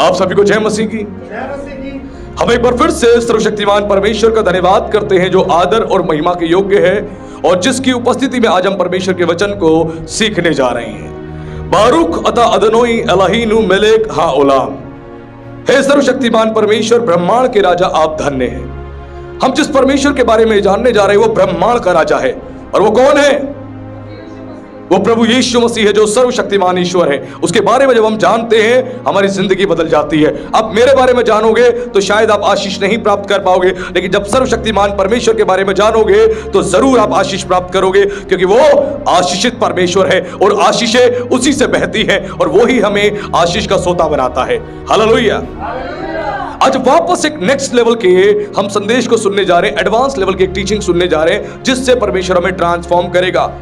आप सभी को जय मसीह की। हम एक बार फिर से सर्वशक्तिमान परमेश्वर का धन्यवाद करते हैं जो आदर और महिमा के योग्य है और जिसकी उपस्थिति में आज हम परमेश्वर के वचन को सीखने जा रहे हैं। बारूक अता अदनोई एलोहीनु मेलेक हा ओलाम। हे सर्वशक्तिमान परमेश्वर, ब्रह्मांड के राजा, आप धन्य हैं। हम जिस परमेश्वर के बारे में जानने जा रहे हैं वो ब्रह्मांड का राजा है। और वो कौन है? वो प्रभु यीशु मसीह है जो सर्वशक्तिमान ईश्वर है। उसके बारे में जब हम जानते हैं हमारी जिंदगी बदल जाती है। अब मेरे बारे में जानोगे तो शायद आप आशीष नहीं प्राप्त कर पाओगे, लेकिन जब सर्वशक्तिमान परमेश्वर के बारे में जानोगे तो जरूर आप आशीष प्राप्त करोगे, क्योंकि वो आशीषित परमेश्वर है और आशीषें उसी से बहती है और वो ही हमें आशीष का सोता बनाता है। हालेलुया। आज वापस एक नेक्स्ट लेवल के हम संदेश को सुनने जा रहे हैं, एडवांस लेवल की एक टीचिंग सुनने जा रहे हैं जिससे परमेश्वर हमें ट्रांसफॉर्म करेगा।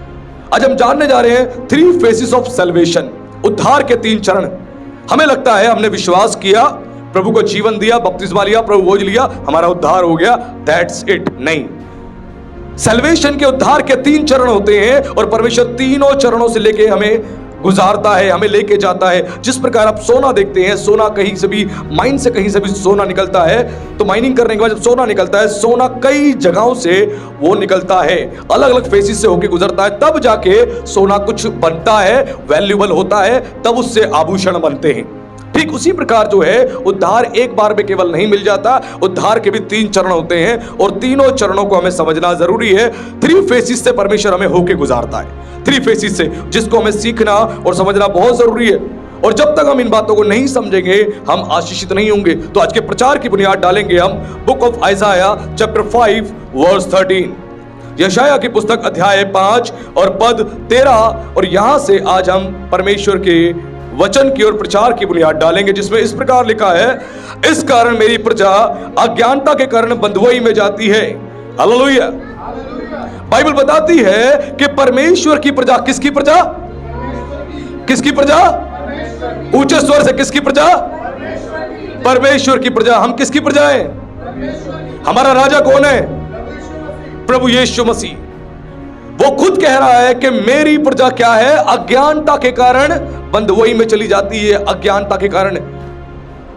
आज हम जानने जा रहे हैं 3 फेसेस ऑफ सैल्वेशन, उद्धार के 3 चरण। हमें लगता है हमने विश्वास किया, प्रभु को जीवन दिया, बपतिस्मा लिया, प्रभु भोज लिया, हमारा उद्धार हो गया, दैट्स इट। नहीं, सैल्वेशन के उद्धार के 3 चरण होते हैं और परमेश्वर तीनों चरणों से लेके हमें गुजारता है, हमें लेके जाता है। जिस प्रकार आप सोना देखते हैं, सोना कहीं से भी, माइन से कहीं से भी सोना निकलता है, तो माइनिंग करने के बाद जब सोना निकलता है, सोना कई जगहों से वो निकलता है, अलग अलग फेसिस से होके गुजरता है, तब जाके सोना कुछ बनता है, वैल्यूएबल होता है, तब उससे आभूषण बनते हैं। ठीक उसी प्रकार जो है उद्धार एक बार में केवल नहीं मिल जाता, उद्धार के भी 3 चरण होते हैं और तीनों चरणों को हमें समझना जरूरी है। 3 फेसिस से परमेश्वर हमें होके गुजारता है, 3 फेसिस से, जिसको हमें सीखना और समझना बहुत जरूरी है। और जब तक हम इन बातों को नहीं समझेंगे हम आशीषित नहीं होंगे। तो आज के प्रचार की बुनियाद डालेंगे हम book of Isaiah chapter 5 verse 13, यशाया की पुस्तक अध्याय 5 और पद 13। और यहां से आज हम परमेश्वर के वचन की ओर प्रचार की बुनियाद डालेंगे, जिसमें इस प्रकार लिखा है, इस कारण मेरी प्रजा अज्ञानता के कारण बंधुआई में जाती है। हालेलुया। बाइबल बताती है कि परमेश्वर की प्रजा, किसकी प्रजा? किसकी प्रजा? ऊंचे स्वर से, किसकी प्रजा? परमेश्वर की प्रजा। हम किसकी प्रजा हैं? हमारा राजा कौन है? प्रभु यीशु मसीह। वो खुद कह रहा है कि मेरी प्रजा क्या है? अज्ञानता के कारण बंधुआई में चली जाती है। अज्ञानता के कारण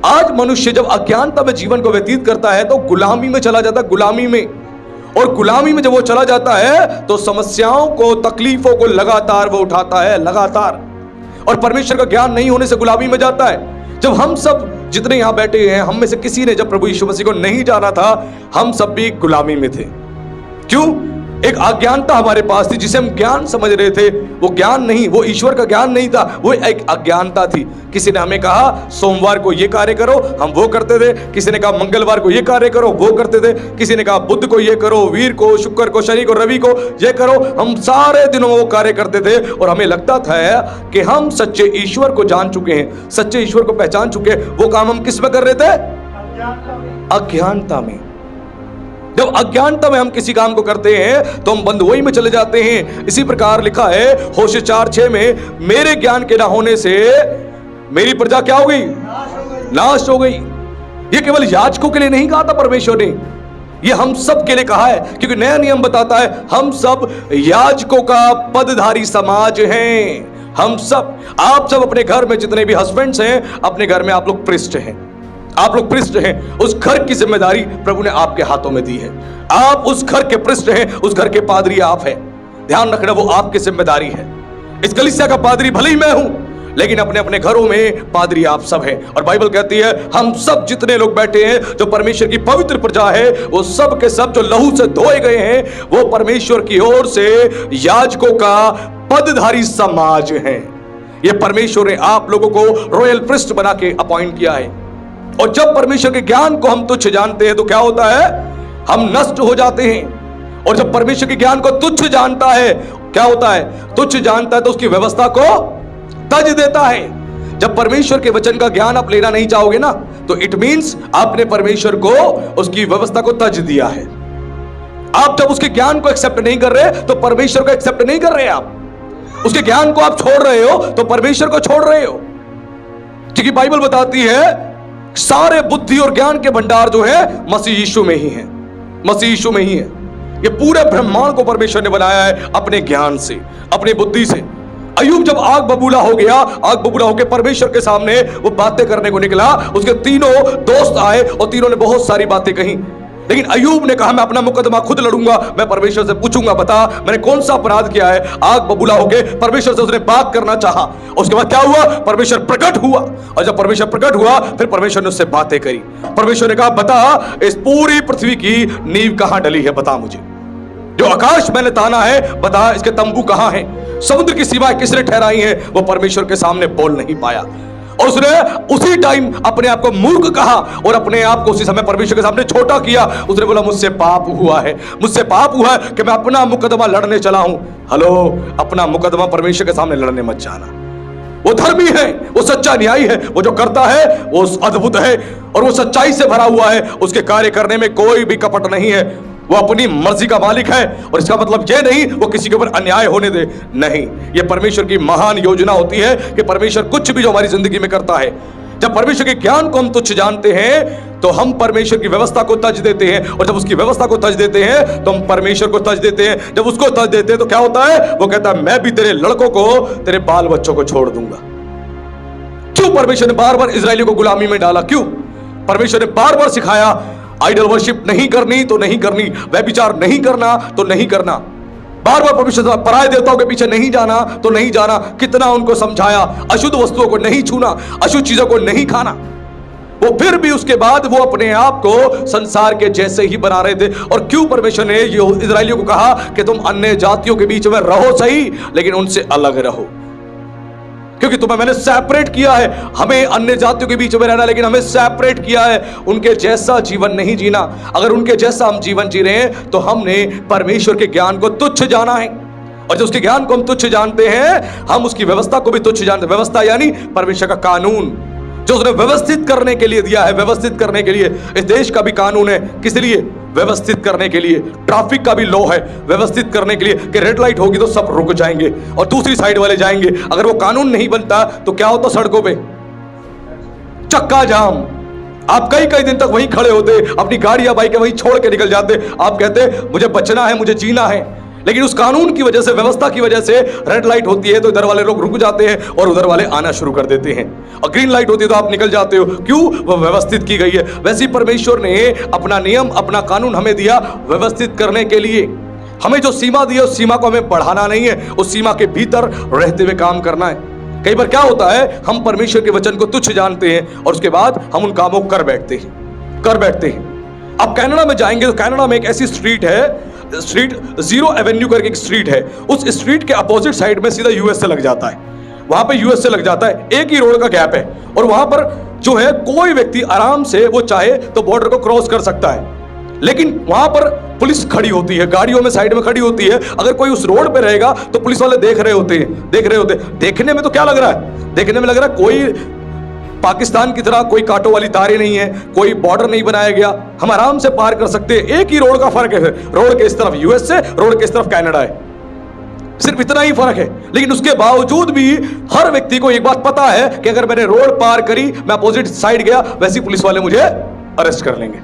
आज मनुष्य जब अज्ञानता में जीवन को व्यतीत करता है तो गुलामी में चला जाता है, गुलामी में। और गुलामी में जब वो चला जाता है तो समस्याओं को, तकलीफों को लगातार वो उठाता है, लगातार। और परमेश्वर का ज्ञान नहीं होने से गुलामी में जाता है। जब हम सब जितने यहां बैठे हैं, हम में से किसी ने जब प्रभु यीशु मसीह को नहीं जाना था, हम सब भी गुलामी में थे। क्यों? एक अज्ञानता हमारे पास थी जिसे हम ज्ञान समझ रहे थे। वो ज्ञान नहीं, वो ईश्वर का ज्ञान नहीं था, वो एक अज्ञानता थी। किसी ने हमें कहा सोमवार को ये कार्य करो, हम वो करते थे। किसी ने कहा मंगलवार को ये कार्य करो, वो करते थे। किसी ने कहा बुध को ये करो, वीर को, शुक्र को, शनि को, रवि को ये करो। हम सारे दिनों वो कार्य करते थे और हमें लगता था कि हम सच्चे ईश्वर को जान चुके हैं, सच्चे ईश्वर को पहचान चुके हैं। वो काम हम किस में कर रहे थे? अज्ञानता में। जब अज्ञानता में हम किसी काम को करते हैं तो हम बंधुआई में चले जाते हैं। इसी प्रकार लिखा है होशे 4:6 में, मेरे ज्ञान के ना होने से मेरी प्रजा क्या हो गई? नाश हो गई। ये केवल याजकों के लिए नहीं कहा था परमेश्वर ने, ये हम सब के लिए कहा है, क्योंकि नया नियम बताता है हम सब याजकों का पदधारी समाज हैं। हम सब, आप सब अपने घर में जितने भी हस्बैंड्स हैं, अपने घर में आप लोग प्रिस्ट हैं, आप लोग प्रिस्ट हैं। उस घर की जिम्मेदारी प्रभु ने आपके हाथों में दी है। आप उस घर के प्रिस्ट हैं, उस घर के पादरी आप हैं। ध्यान रखना, वो आपकी जिम्मेदारी है। इस कलीसिया का पादरी भले ही मैं हूं, लेकिन अपने अपने घरों में पादरी आप सब हैं। और बाइबल कहती है हम सब जितने लोग बैठे हैं जो परमेश्वर की पवित्र प्रजा है, वो सब के सब जो लहू से धोए गए हैं, वो परमेश्वर की ओर से याजकों का पदधारी समाज है। ये परमेश्वर ने आप लोगों को रॉयल प्रिस्ट बना के अपॉइंट किया है। और जब परमेश्वर के ज्ञान को हम तुच्छ जानते हैं तो क्या होता है? हम नष्ट हो जाते हैं। और जब परमेश्वर के ज्ञान को तुच्छ जानता है, क्या होता है? तुच्छ जानता है तो उसकी व्यवस्था को तज देता है। जब परमेश्वर के वचन का ज्ञान आप लेना नहीं चाहोगे ना, तो इट मींस आपने परमेश्वर को, उसकी व्यवस्था को तज दिया है। आप जब उसके ज्ञान को एक्सेप्ट नहीं कर रहे तो परमेश्वर को एक्सेप्ट नहीं कर रहे। आप उसके ज्ञान को आप छोड़ रहे हो तो परमेश्वर को छोड़ रहे हो। क्योंकि बाइबल बताती है सारे बुद्धि और ज्ञान के भंडार जो है मसीह यीशु में ही है, मसीह यीशु में ही है। ये पूरे ब्रह्मांड को परमेश्वर ने बनाया है अपने ज्ञान से, अपनी बुद्धि से। अय्यूब जब आग बबूला हो गया, आग बबूला होकर परमेश्वर के सामने वो बातें करने को निकला, उसके तीनों दोस्त आए और तीनों ने बहुत सारी बातें कही, लेकिन अय्यूब ने कहा मैं अपना मुकदमा खुद लड़ूंगा, मैं परमेश्वर से पूछूंगा बता मैंने कौन सा अपराध किया है। आग बबूला हो गए, परमेश्वर से उसने बात करना चाहा, उसके बाद क्या हुआ, परमेश्वर प्रकट हुआ, और जब परमेश्वर प्रकट हुआ फिर परमेश्वर ने उससे बातें करी। परमेश्वर ने कहा बता इस पूरी पृथ्वी की नींव कहां डली है, बता मुझे, जो आकाश मैंने ताना है बता इसके तंबू कहां है, समुद्र की सीमाएं किसने ठहराई हैं, वो परमेश्वर के सामने बोल नहीं पाया, और उसने उसी टाइम अपने आप को मूर्ख कहा और अपने आप को उसी समय परमेश्वर के सामने छोटा किया। उसने बोला मुझसे पाप हुआ है, मुझसे पाप हुआ है कि मैं अपना मुकदमा लड़ने चला हूं। हेलो, अपना मुकदमा परमेश्वर के सामने लड़ने मत जाना। वो धर्मी है, वो सच्चा न्यायी है, वो जो करता है वो अद्भुत है और वो सच्चाई से भरा हुआ है, उसके कार्य करने में कोई भी कपट नहीं है, वो अपनी मर्जी का मालिक है। और इसका मतलब ये नहीं वो किसी के ऊपर अन्याय होने दे, नहीं, ये परमेश्वर की महान योजना होती है कि परमेश्वर कुछ भी जो हमारी जिंदगी में करता है, जब परमेश्वर के ज्ञान को हम तुच्छ जानते हैं तो हम परमेश्वर की व्यवस्था को तज देते हैं, और जब उसकी व्यवस्था को तज देते हैं तो हम परमेश्वर को तज देते हैं। जब उसको तज देते हैं तो क्या होता है, वो कहता है मैं भी तेरे लड़कों को, तेरे बाल बच्चों को छोड़ दूंगा। क्यों परमेश्वर ने बार बार इजरायलियों को गुलामी में डाला, क्यों परमेश्वर ने बार बार सिखाया आइडल वर्शिप नहीं करनी तो नहीं करनी, व्यभिचार नहीं करना तो नहीं करना, बार बार परमेश्वर पराये देवताओं के पीछे नहीं जाना तो नहीं जाना, कितना उनको समझाया, अशुद्ध वस्तुओं को नहीं छूना, अशुद्ध चीजों को नहीं खाना, वो फिर भी उसके बाद वो अपने आप को संसार के जैसे ही बना रहे थे। और क्यों परमेश्वर ने ये इजरायलियों को कहा कि तुम अन्य जातियों के बीच में रहो सही लेकिन उनसे अलग रहो, क्योंकि तुम्हें मैंने सेपरेट किया है। हमें अन्य जातियों के बीच में रहना, लेकिन हमें सेपरेट किया है, उनके जैसा जीवन नहीं जीना। अगर उनके जैसा हम जीवन जी रहे हैं तो हमने परमेश्वर के ज्ञान को तुच्छ जाना है, और जो उसके ज्ञान को हम तुच्छ जानते हैं हम उसकी व्यवस्था को भी तुच्छ जानते हैं। व्यवस्था यानी परमेश्वर का कानून जो उसने व्यवस्थित करने के लिए दिया है, व्यवस्थित करने के लिए। इस देश का भी कानून है, किस लिए, व्यवस्थित करने के लिए। ट्रैफिक का भी लॉ है व्यवस्थित करने के लिए कि रेड लाइट होगी तो सब रुक जाएंगे और दूसरी साइड वाले जाएंगे। अगर वो कानून नहीं बनता तो क्या होता, सड़कों पे चक्का जाम, आप कई कई दिन तक वहीं खड़े होते, अपनी गाड़ी या बाइक वहीं छोड़ के निकल जाते। आप कहते मुझे बचना है, मुझे जीना है, लेकिन उस कानून की वजह से, व्यवस्था की वजह से रेड लाइट होती है तो इधर वाले लोग रुक जाते हैं और उधर वाले आना शुरू कर देते हैं, और ग्रीन लाइट होती है तो आप निकल जाते हो। क्यों, वो व्यवस्थित की गई है। वैसे ही परमेश्वर ने अपना नियम, अपना कानून हमें दिया व्यवस्थित करने के लिए। हमें जो सीमा दी है उस सीमा को हमें बढ़ाना नहीं है, उस सीमा के भीतर रहते हुए काम करना है। कई बार क्या होता है, हम परमेश्वर के वचन को तुच्छ जानते हैं और उसके बाद हम उन कामों को कर बैठते हैं। आप कनाडा में जाएंगे तो कनाडा में एक ऐसी स्ट्रीट है, स्ट्रीट जीरो एवेन्यू करके एक स्ट्रीट है, उस स्ट्रीट के अपोजिट साइड में सीधा यूएस से लग जाता है, वहां पे यूएस से लग जाता है, एक ही रोड का गैप है, और वहां पर जो है कोई व्यक्ति आराम से वो चाहे तो बॉर्डर को क्रॉस कर सकता है, लेकिन वहां पर पुलिस खड़ी होती है, गाड़ियों में साइड में खड़ी होती है। अगर कोई उस रोड पे रहेगा तो पुलिस वाले देख रहे होते हैं। देखने में तो क्या लग रहा है, देखने में लग रहा है कोई पाकिस्तान की तरह कोई कांटों वाली तारें नहीं है, कोई बॉर्डर नहीं बनाया गया, हम आराम से पार कर सकते हैं। एक ही रोड का फर्क है, रोड के इस तरफ यूएस है, रोड के इस तरफ कनाडा है, सिर्फ इतना ही फर्क है। लेकिन उसके बावजूद भी हर व्यक्ति को एक बात पता है कि अगर मैंने रोड पार करी, मैं अपोजिट साइड गया, वैसे पुलिस वाले मुझे अरेस्ट कर लेंगे।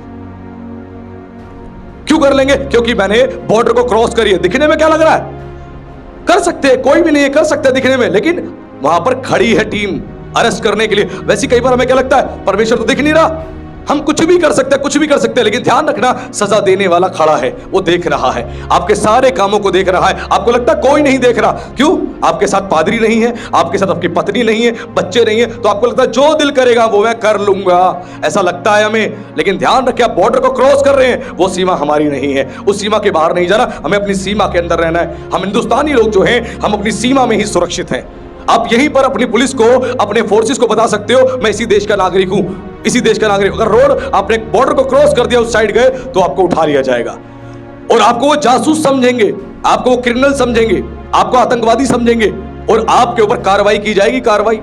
क्यों कर लेंगे? क्योंकि मैंने बॉर्डर को क्रॉस करी है। दिखने में क्या लग रहा है, कर सकते हैं, कोई भी नहीं है, कर सकते हैं दिखने में, लेकिन वहां पर खड़ी है टीम अरेस्ट करने के लिए। वैसे कई बार हमें क्या लगता है, परमेश्वर तो दिख नहीं रहा, हम कुछ भी कर सकते हैं, कुछ भी कर सकते हैं, लेकिन ध्यान रखना सजा देने वाला खड़ा है, वो देख रहा है, आपके सारे कामों को देख रहा है। आपको लगता है कोई नहीं देख रहा, क्यों? आपके साथ पादरी नहीं है, आपके साथ आपकी पत्नी नहीं है, बच्चे नहीं है, तो आपको लगता है जो दिल करेगा वो मैं कर लूंगा, ऐसा लगता है हमें। लेकिन ध्यान रखिए, आप बॉर्डर को क्रॉस कर रहे हैं, वो सीमा हमारी नहीं है, उस सीमा के बाहर नहीं जाना, हमें अपनी सीमा के अंदर रहना है। हम हिंदुस्तानी लोग जो हैं, हम अपनी सीमा में ही सुरक्षित हैं। आप यहीं पर अपनी पुलिस को, अपने फोर्सेस को बता सकते हो मैं इसी देश का नागरिक हूं, इसी देश का नागरिक। अगर रोड आपने बॉर्डर को क्रॉस कर दिया, उस साइड गए, तो आपको उठा लिया जाएगा और आपको वो जासूस समझेंगे, आपको वो क्रिमिनल समझेंगे, आपको आतंकवादी समझेंगे और आपके ऊपर कार्रवाई की जाएगी, कार्रवाई।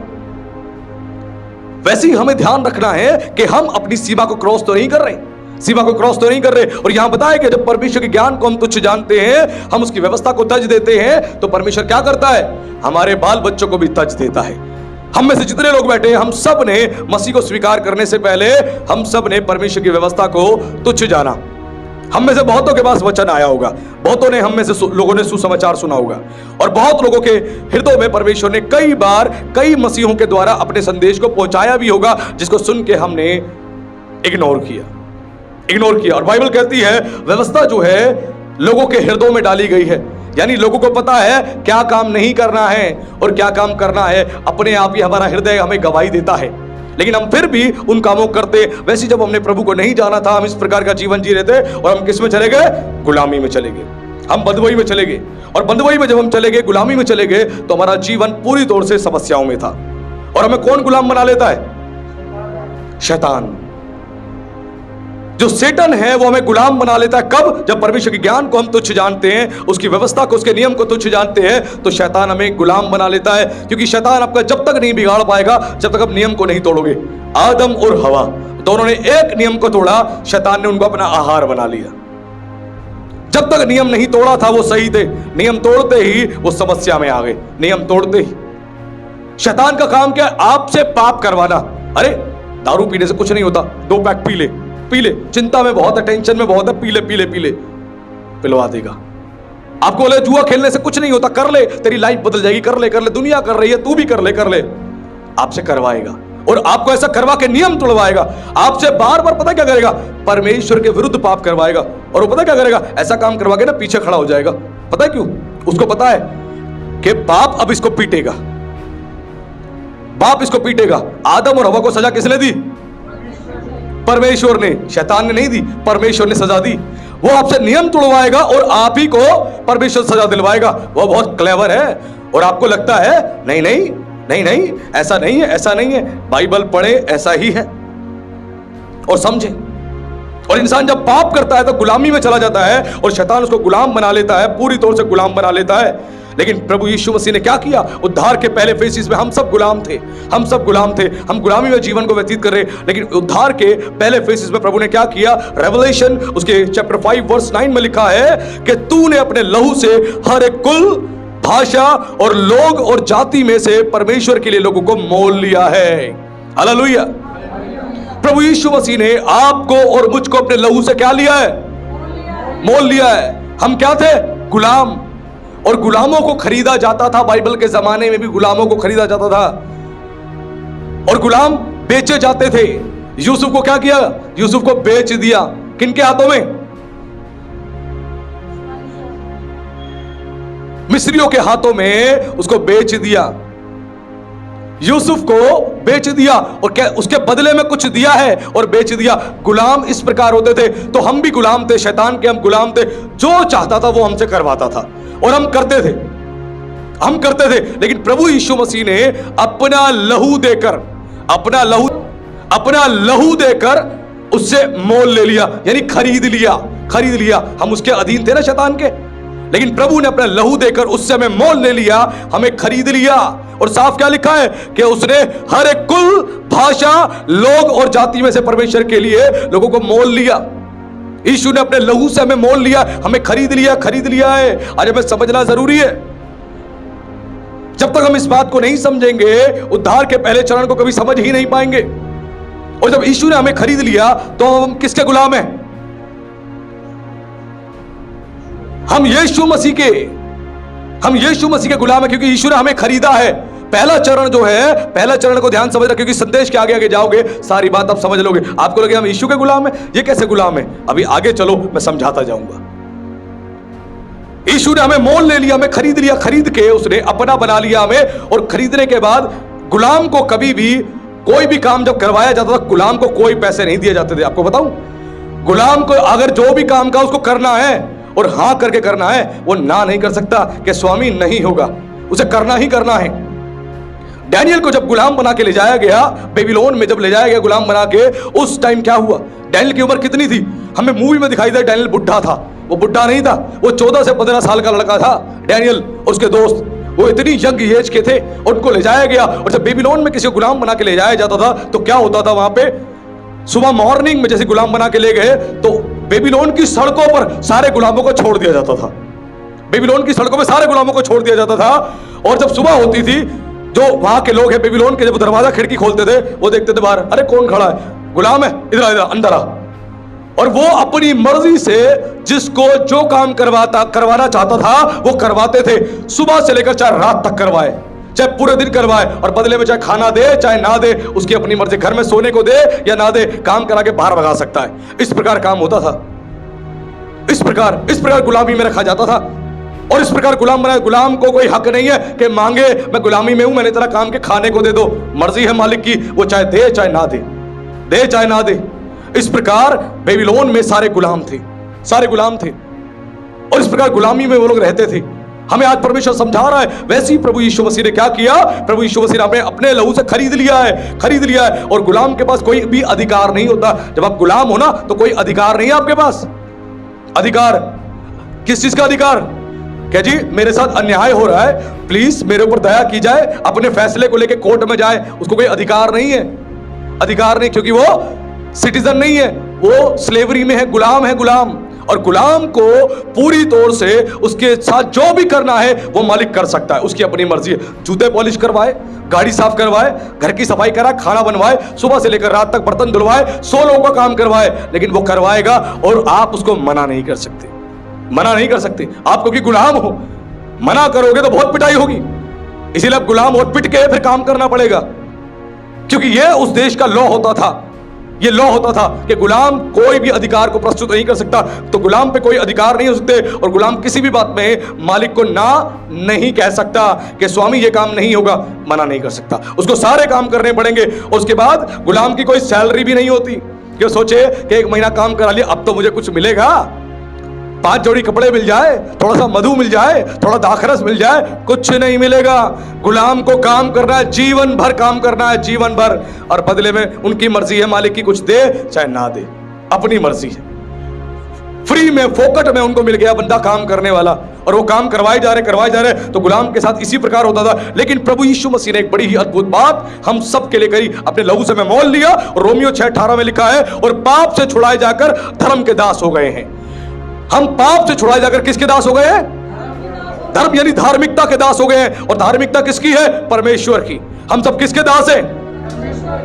वैसे ही हमें ध्यान रखना है कि हम अपनी सीमा को क्रॉस तो नहीं कर रहे, सीमा को क्रॉस तो नहीं कर रहे। और यहां बताया कि जब परमेश्वर के ज्ञान को हम तुच्छ जानते हैं, हम उसकी व्यवस्था को तज देते हैं, तो परमेश्वर क्या करता है, हमारे बाल बच्चों को भी तज देता है। हम में से जितने लोग बैठे हैं, हम सब ने मसीह को स्वीकार करने से पहले हम सब ने परमेश्वर की व्यवस्था को तुच्छ जाना। हम में से बहुतों के पास वचन आया होगा, बहुतों ने हम में से लोगों ने सुसमाचार सुना होगा, और बहुत लोगों के हृदयों में परमेश्वर ने कई बार कई मसीहों के द्वारा अपने संदेश को पहुंचाया भी होगा, जिसको सुन के हमने इग्नोर किया। और बाइबल कहती है व्यवस्था जो है लोगों के हृदयों में डाली गई है, यानी लोगों को पता है क्या काम नहीं करना है और क्या काम करना है। अपने आप ही हमारा हृदय हमें गवाही देता है, लेकिन हम फिर भी उन कामों करते। वैसे जब हमने प्रभु को नहीं जाना था, हम इस प्रकार का जीवन जी रहे थे, और हम किस में चले गए? गुलामी में चले गए, हम बंधुआई में चले गए। और बंधुआई में जब हम चले गए, गुलामी में चले गए, तो हमारा जीवन पूरी तौर से समस्याओं में था। और हमें कौन गुलाम बना लेता है? शैतान। जो सेटन है वो हमें गुलाम बना लेता है। कब? जब परमेश्वर के ज्ञान को हम तुच्छ जानते हैं, उसकी व्यवस्था को, उसके नियम को तुच्छ जानते हैं, तो शैतान हमें गुलाम बना लेता है। क्योंकि शैतान आपका जब तक नहीं बिगाड़ पाएगा जब तक आप नियम को नहीं तोड़ोगे। आदम और हवा दोनों ने एक नियम को तोड़ा, शैतान ने उनको अपना आहार बना लिया। जब तक नियम नहीं तोड़ा था वो सही थे, नियम तोड़ते ही वो समस्या में आ गए। नियम तोड़ते ही शैतान का काम क्या है? आपसे पाप करवाना। अरे दारू पीने से कुछ नहीं होता, 2 पैक पी ले, चिंता में बहुत है, टेंशन में बहुत है, पी ले, पिलवा देगा। आपको बोले जुआ खेलने से कुछ नहीं होता, कर ले, तेरी लाइफ बदल जाएगी, कर ले, दुनिया कर रही है, तू भी कर ले। आपसे करवाएगा, और आपको ऐसा करवा के नियम तोड़वाएगा। आपसे बार बार पता क्या करेगा? परमेश्वर के विरुद्ध पाप करवाएगा। और वो पता क्या करेगा? ऐसा काम करवा के ना पीछे खड़ा हो जाएगा। पता है क्यों? उसको पता है कि बाप अब इसको पीटेगा, बाप इसको पीटेगा। आदम और हवा को सजा किसने दी? परमेश्वर ने। शैतान ने नहीं दी, परमेश्वर ने सजा दी। वो आपसे नियम तोड़वाएगा और आप ही को परमेश्वर सजा दिलवाएगा। वो बहुत क्लेवर है। और आपको लगता है नहीं, ऐसा नहीं है, बाइबल पढ़े, ऐसा ही है, और समझे। और इंसान जब पाप करता है तो गुलामी में चला जाता है, और शैतान उसको गुलाम बना लेता है, पूरी तौर से गुलाम बना लेता है। लेकिन प्रभु यीशु मसीह ने क्या किया? उद्धार के पहले फेसिस में हम सब गुलाम थे, हम गुलामी में जीवन को व्यतीत कर रहे। लेकिन उद्धार के पहले फेसिस में प्रभु ने क्या किया? रेवलेशन उसके चैप्टर 5 वर्स 9 में लिखा है कि तूने अपने लहू से हर एक कुल, भाषा और लोग और जाति में से परमेश्वर के लिए लोगों को मोल लिया है। हालेलुया। प्रभु यीशु मसीह ने आपको और मुझको अपने लहू से क्या लिया है? मोल लिया है। हम क्या थे? गुलाम। और गुलामों को खरीदा जाता था। बाइबल के जमाने में भी गुलामों को खरीदा जाता था, और गुलाम बेचे जाते थे। यूसुफ को क्या किया? यूसुफ को बेच दिया। किनके हाथों में? मिस्रियों के हाथों में उसको बेच दिया। यूसुफ को बेच दिया, और क्या उसके बदले में कुछ दिया है और बेच दिया। गुलाम इस प्रकार होते थे। तो हम भी गुलाम थे, शैतान के हम गुलाम थे। जो चाहता था वो हमसे करवाता था, और हम करते थे। लेकिन प्रभु यीशु मसीह ने अपना लहू देकर उससे मोल ले लिया, यानी खरीद लिया। हम उसके अधीन थे ना, शैतान के, लेकिन प्रभु ने अपना लहू देकर उससे हमें मोल ले लिया, हमें खरीद लिया। और साफ क्या लिखा है कि उसने हर एक कुल, भाषा, लोग और जाति में से परमेश्वर के लिए लोगों को मोल लिया। यीशु ने अपने लहू से हमें मोल लिया, हमें खरीद लिया है। आज हमें समझना जरूरी है। जब तक हम इस बात को नहीं समझेंगे, उद्धार के पहले चरण को कभी समझ ही नहीं पाएंगे। और जब यीशु ने हमें खरीद लिया तो हम किसके गुलाम हैं? हम यीशु मसीह के गुलाम हैं, क्योंकि यीशु ने हमें खरीदा है। पहला चरण जो है, पहला चरण को ध्यान समझना, क्योंकि संदेश के आगे जाओगे सारी बात आप समझ लोगे। आपको लगे हम यीशु के गुलाम हैं, ये कैसे गुलाम है? अभी आगे चलो, मैं समझाता जाऊंगा। यीशु ने हमें मोल ले लिया, हमें खरीद लिया। खरीद के उसने अपना बना लिया हमें। और खरीदने के बाद गुलाम को कभी भी कोई भी काम जब करवाया जाता था, गुलाम को कोई पैसे नहीं दिए जाते थे। आपको बताऊं, गुलाम को अगर जो भी काम का उसको करना है और हां करके करना है, वो ना नहीं कर सकता कि स्वामी नहीं होगा, उसे करना ही करना है। डैनियल को जब गुलाम बना के ले जाया गया, बेबीलोन में जब ले जाया गया गुलाम बना के, उस टाइम क्या हुआ? डैनियल की उम्र कितनी थी? हमें मूवी में दिखाई दे डैनियल बुढ़ा था। वो बुढ़ा नहीं था, वो 14 से 15 साल का लड़का था डैनियल और उसके दोस्त। वो इतनी यंग एज के थे, उनको ले जाया गया। और जब बेबीलोन में किसी को गुलाम बना के ले जाया जाता था तो क्या होता था वहां पे? सुबह मॉर्निंग में जैसे गुलाम बना के ले गए तो बेबीलोन की सड़कों पर सारे गुलामों को छोड़ दिया जाता था। बेबीलोन की सड़कों पर सारे गुलामों को छोड़ दिया जाता था। और जब सुबह होती थी, जो वहां के लोग हैं बेबीलोन के, जब दरवाजा खिड़की खोलते थे, वो देखते थे बाहर, अरे कौन खड़ा है? गुलाम है, इधर अंदर आ। और वो अपनी मर्जी से जिसको जो काम करवाना चाहता था वो करवाते थे। सुबह से लेकर चाहे रात तक करवाए, चाहे पूरे दिन करवाए, और बदले में चाहे खाना दे चाहे ना दे, उसकी अपनी मर्जी, घर में सोने को दे या ना दे, काम करा के बाहर भगा सकता है। इस प्रकार काम होता था। इस प्रकार गुलामी में रखा जाता था। और इस प्रकार गुलाम बनाया। गुलाम को कोई हक नहीं है कि मांगे मैं गुलामी में हूं, मैंने तेरा काम के खाने को दे दो। मर्जी है मालिक की, वो चाहे दे चाहे ना दे, दे चाहे ना दे। इस प्रकार बेबीलोन में सारे गुलाम थे, सारे गुलाम थे, और इस प्रकार गुलामी में वो लोग रहते थे। हमें आज परमेश्वर समझा रहा है, वैसे ही प्रभु यीशु मसीह ने क्या किया? प्रभु यीशु मसीह ने हमें अपने लहू से खरीद लिया है। और गुलाम के पास कोई भी अधिकार नहीं होता। जब आप गुलाम हो ना तो कोई अधिकार नहीं है आपके पास। अधिकार किस चीज का अधिकार? क्या जी मेरे साथ अन्याय हो रहा है, प्लीज मेरे ऊपर दया की जाए, अपने फैसले को लेकर कोर्ट में जाए, उसको कोई अधिकार नहीं है। अधिकार नहीं, क्योंकि वो सिटीजन नहीं है, वो स्लेवरी में है, गुलाम है, गुलाम। और गुलाम को पूरी तौर से उसके साथ जो भी करना है वो मालिक कर सकता है, उसकी अपनी मर्जी है। जूते पॉलिश करवाए, गाड़ी साफ करवाए, घर की सफाई कराए, खाना बनवाए, सुबह से लेकर रात तक बर्तन धुलवाए, 100 लोगों का काम करवाए, लेकिन वो करवाएगा और आप उसको मना नहीं कर सकते। मना नहीं कर सकते आप, क्योंकि गुलाम हो। मना करोगे तो बहुत पिटाई होगी, इसीलिए आप गुलाम और पिट के फिर काम करना पड़ेगा। क्योंकि यह उस देश का लॉ होता था, ये लॉ होता था कि गुलाम कोई भी अधिकार को प्रस्तुत नहीं कर सकता। तो गुलाम पे कोई अधिकार नहीं हो सकते, और गुलाम किसी भी बात में मालिक को ना नहीं कह सकता कि स्वामी ये काम नहीं होगा, मना नहीं कर सकता। उसको सारे काम करने पड़ेंगे। और उसके बाद गुलाम की कोई सैलरी भी नहीं होती कि सोचे कि 1 महीना काम करा लिया अब तो मुझे कुछ मिलेगा, 5 जोड़ी कपड़े मिल जाए, थोड़ा सा मधु मिल जाए, थोड़ा दाखरस मिल जाए। कुछ नहीं मिलेगा। गुलाम को काम करना है, जीवन भर काम करना है, जीवन भर। और बदले में उनकी मर्जी है, मालिक की कुछ दे चाहे ना दे, अपनी मर्जी है। फ्री में, फोकट में उनको मिल गया बंदा काम करने वाला, और वो काम करवाए जा रहे। तो गुलाम के साथ इसी प्रकार होता था। लेकिन प्रभु यीशु मसीह ने एक बड़ी ही अद्भुत बात हम सब के लिए करी, अपने लहू से मैं मोल लिया। और रोमियो 6:18 में लिखा है, और पाप से छुड़ाए जाकर धर्म के दास हो गए हैं। हम पाप से छुड़ाए जाकर किसके दास हो गए हैं? धर्म यानी धार्मिकता के दास हो गए हैं। और धार्मिकता किसकी है? परमेश्वर की। हम सब किसके दास हैं?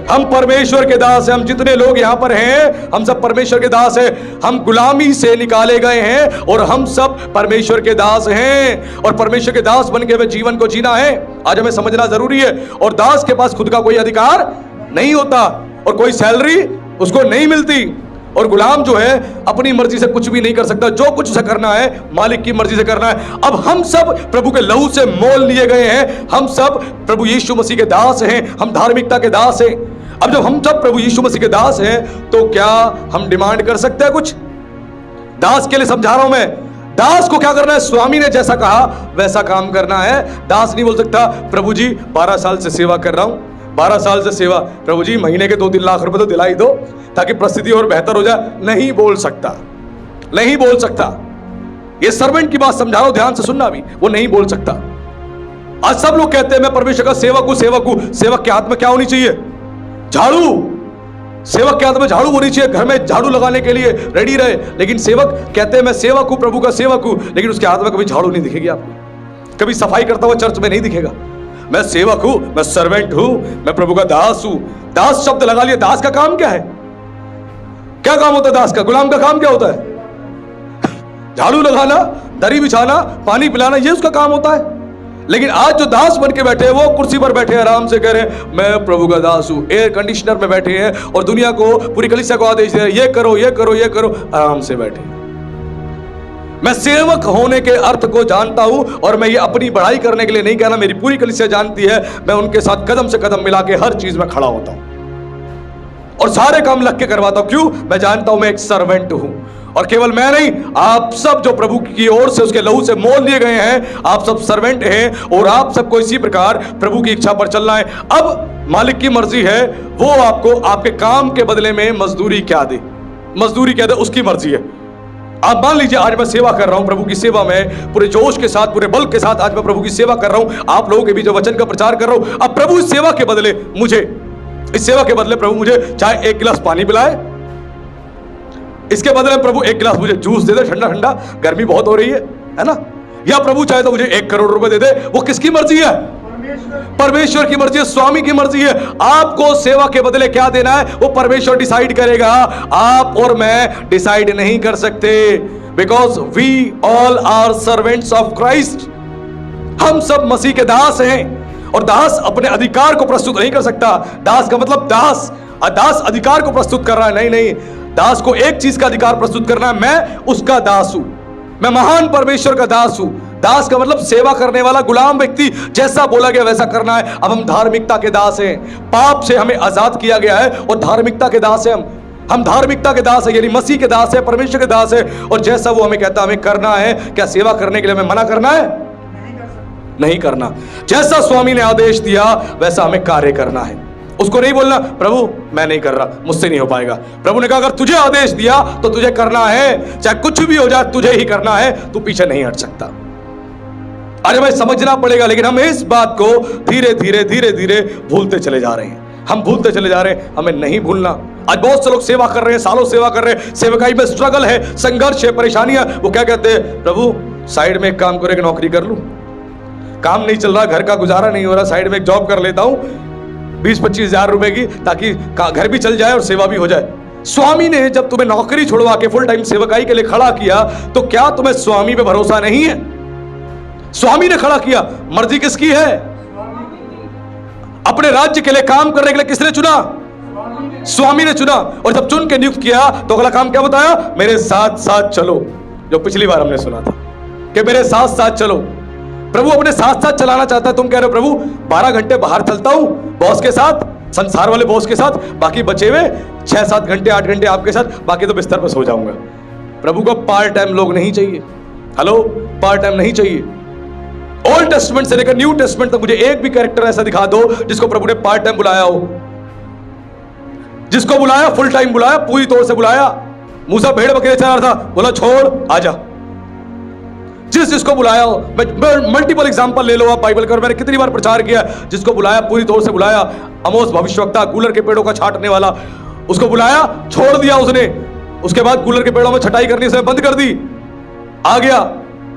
हम परमेश्वर के दास हैं। हम जितने लोग यहां पर हैं हम सब परमेश्वर के दास हैं। हम गुलामी से निकाले गए हैं और हम सब परमेश्वर के दास हैं। और परमेश्वर के दास बन के हमें जीवन को जीना है, आज हमें समझना जरूरी है। और दास के पास खुद का कोई अधिकार नहीं होता और कोई सैलरी उसको नहीं मिलती। और गुलाम जो है अपनी मर्जी से कुछ भी नहीं कर सकता, जो कुछ उसे करना है मालिक की मर्जी से करना है। अब हम सब प्रभु के लहू से मोल लिए गए हैं, हम सब प्रभु यीशु मसीह के दास हैं, हम धार्मिकता के दास हैं। अब जब हम सब प्रभु यीशु मसीह के दास हैं तो क्या हम डिमांड कर सकते हैं कुछ? दास के लिए समझा रहा हूं मैं, दास को क्या करना है? स्वामी ने जैसा कहा वैसा काम करना है। दास नहीं बोल सकता प्रभु जी 12 साल से सेवा कर रहा हूं, 12 साल से सेवा, प्रभु जी महीने के 2-3 लाख रुपए तो दिला ही दो ताकि परिस्थिति और बेहतर हो जाए। नहीं बोल सकता, नहीं बोल सकता। ये सर्वेंट की बात समझा रहा हूं, ध्यान से सुनना भी, वो नहीं बोल सकता। आज सब लोग कहते हैं मैं परमेश्वर का सेवक हूं, सेवक हूं। सेवक के हाथ में क्या होनी चाहिए? झाड़ू। सेवक के हाथ में झाड़ू होनी चाहिए, घर में झाड़ू लगाने के लिए रेडी रहे। लेकिन सेवक कहते हैं मैं सेवक हूं, प्रभु का सेवक हूं, लेकिन उसके हाथ में कभी झाड़ू नहीं दिखेगी आपको, कभी सफाई करता हुआ चर्च में नहीं दिखेगा। मैं सेवक हूं, मैं सर्वेंट हूं, मैं प्रभु का दास हूं। दास शब्द लगा लिया। दास का काम क्या है? क्या काम होता है दास का? गुलाम का काम क्या होता है? झाड़ू लगाना, दरी बिछाना, पानी पिलाना, ये उसका काम होता है। लेकिन आज जो दास बन के बैठे हैं वो कुर्सी पर बैठे हैं, आराम से कह रहे हैं मैं प्रभु का दास हूं, एयर कंडीशनर में बैठे हैं और दुनिया को, पूरी कलीसिया को आदेश दे रहे हैं ये करो, ये करो, ये करो, आराम से बैठे। मैं सेवक होने के अर्थ को जानता हूं और मैं ये अपनी बढ़ाई करने के लिए नहीं कहना, मेरी पूरी कलीसिया जानती है। मैं उनके साथ कदम से कदम मिला के हर चीज में खड़ा होता हूं और सारे काम लग के करवाता हूं। क्यों? मैं जानता हूं मैं एक सर्वेंट हूं। और केवल मैं नहीं, आप सब जो प्रभु की ओर से उसके लहू से मोल लिए गए हैं, आप सब सर्वेंट हैं और आप सबको इसी प्रकार प्रभु की इच्छा पर चलना है। अब मालिक की मर्जी है, वो आपको आपके काम के बदले में मजदूरी क्या दे, मजदूरी क्या दे उसकी मर्जी है। आप मान लीजिए आज मैं सेवा कर रहा हूं, प्रभु की सेवा में पूरे जोश के साथ, पूरे बल के साथ आज मैं प्रभु की सेवा कर रहा हूं, आप लोगों के बीच वचन का प्रचार कर रहा हूं। अब प्रभु इस सेवा के बदले मुझे, इस सेवा के बदले प्रभु मुझे चाहे 1 गिलास पानी पिलाए, इसके बदले प्रभु 1 गिलास मुझे जूस दे दे ठंडा ठंडा, गर्मी बहुत हो रही है ना, या प्रभु चाहे तो मुझे 1 करोड़ रुपए दे दे, वो किसकी मर्जी है? परमेश्वर की मर्जी है, स्वामी की मर्जी है। आपको सेवा के बदले क्या देना है वो परमेश्वर डिसाइड करेगा, आप और मैं डिसाइड नहीं कर सकते। Because we all are servants of Christ. हम सब मसीह के दास हैं, और दास अपने अधिकार को प्रस्तुत नहीं कर सकता। दास का मतलब दास अधिकार को प्रस्तुत कर रहा है, नहीं, दास को एक चीज का अधिकार प्रस्तुत करना है, मैं उसका दास हूं, मैं महान परमेश्वर का दास हूं। दास का मतलब सेवा करने वाला गुलाम व्यक्ति, जैसा बोला गया वैसा करना है। अब हम धार्मिकता के दास हैं, पाप से हमें आजाद किया गया है और धार्मिकता के दास हैं। हम धार्मिकता के दास है, यानी मसीह के दास है, परमेश्वर के दास है, और जैसा वो हमें कहता हमें करना है। क्या सेवा करने के लिए हमें मना करना है? नहीं करना। जैसा स्वामी ने आदेश दिया वैसा हमें कार्य करना है। उसको नहीं बोलना प्रभु मैं नहीं कर रहा, मुझसे नहीं हो पाएगा। प्रभु ने कहा अगर तुझे आदेश दिया तो तुझे करना है, चाहे कुछ भी हो जाए तुझे ही करना है, तू पीछे नहीं हट सकता। अरे भाई समझना पड़ेगा, लेकिन हम इस बात को धीरे धीरे भूलते चले जा रहे हैं। हम भूलते चले जा रहे हैं, हमें नहीं भूलना। आज बहुत से लोग सेवा कर रहे हैं, सालों सेवा कर रहे हैं, सेवकाई में स्ट्रगल है, संघर्ष है, परेशानियां। वो क्या कहते हैं, प्रभु साइड में एक काम करो, एक नौकरी कर लूं, काम नहीं चल रहा, घर का गुजारा नहीं हो रहा, साइड में एक जॉब कर लेता हूं 20-25 हजार रुपए की, ताकि घर भी चल जाए और सेवा भी हो जाए। स्वामी ने जब तुम्हें नौकरी छुड़वा के फुल टाइम सेवकाई के लिए खड़ा किया तो क्या तुम्हें स्वामी पे भरोसा नहीं है? स्वामी ने खड़ा किया, मर्जी किसकी है? अपने राज्य के लिए काम करने के लिए किसने चुना? स्वामी ने चुना। और जब चुन के नियुक्त किया तो अगला काम क्या बताया? मेरे साथ साथ चलो, जो पिछली बार हमने सुना था कि मेरे साथ साथ चलो। प्रभु अपने साथ साथ चलाना चाहता है। तुम कह रहे हो प्रभु 12 घंटे बाहर चलता हूं बॉस के साथ, संसार वाले बॉस के साथ, बाकी बचे हुए 6-7 घंटे 8 घंटे आपके साथ, बाकी तो बिस्तर पर सो जाऊंगा। प्रभु को पार्ट टाइम लोग नहीं चाहिए। हेलो, पार्ट टाइम नहीं चाहिए। ओल्ड टेस्टमेंट से लेकर न्यू टेस्टमेंट तक मुझे एक भी कैरेक्टर ऐसा दिखा दो जिसको प्रभु ने पार्ट टाइम बुलाया हो। जिसको बुलाया फुल टाइम बुलाया, पूरी तौर से बुलाया। मूसा भेड़ बकरे चला रहा था, बोला छोड़ आजा। जिसको बुलाया हो, मैं मल्टीपल एग्जांपल ले लो आप बाइबल का, मैंने कितनी बार प्रचार किया। जिसको बुलाया पूरी तौर से बुलाया। अमोस भविष्यवक्ता गूलर के पेड़ों का छांटने वाला, उसको बुलाया, छोड़ दिया उसने। उसके बाद गूलर के पेड़ों में छटाई करनी से बंद कर दी, आ गया।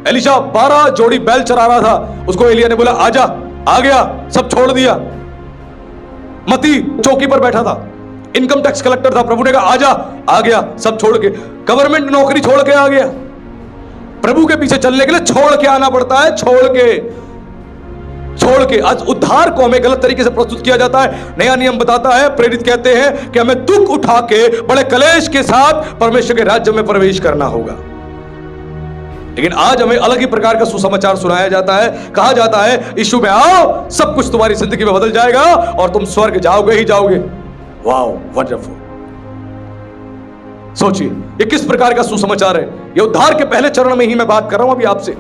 एलिशा 12 जोड़ी बैल चरा रहा था, उसको एलिया ने बोला आजा, आ गया, सब छोड़ दिया। मती चौकी पर बैठा था, इनकम टैक्स कलेक्टर था, प्रभु ने कहा आजा, आ गया, सब छोड़ के, गवर्नमेंट नौकरी छोड़ के आ गया। प्रभु के पीछे चलने के लिए छोड़ के आना पड़ता है, छोड़ के। आज उद्धार को हमें गलत तरीके से प्रस्तुत किया जाता है। नया नियम बताता है, प्रेरित कहते हैं कि हमें दुख उठा के बड़े कलेश के साथ परमेश्वर के राज्य में प्रवेश करना होगा। लेकिन आज हमें अलग ही प्रकार का सुसमाचार सुनाया जाता है। कहा जाता है यीशु में आओ, सब कुछ तुम्हारी जिंदगी में बदल जाएगा और तुम स्वर्ग जाओगे ही जाओगे। Wow, wonderful. सोचिए ये किस प्रकार का सुसमाचार है। ये उद्धार के पहले चरण में ही मैं बात कर रहा हूं अभी आपसे।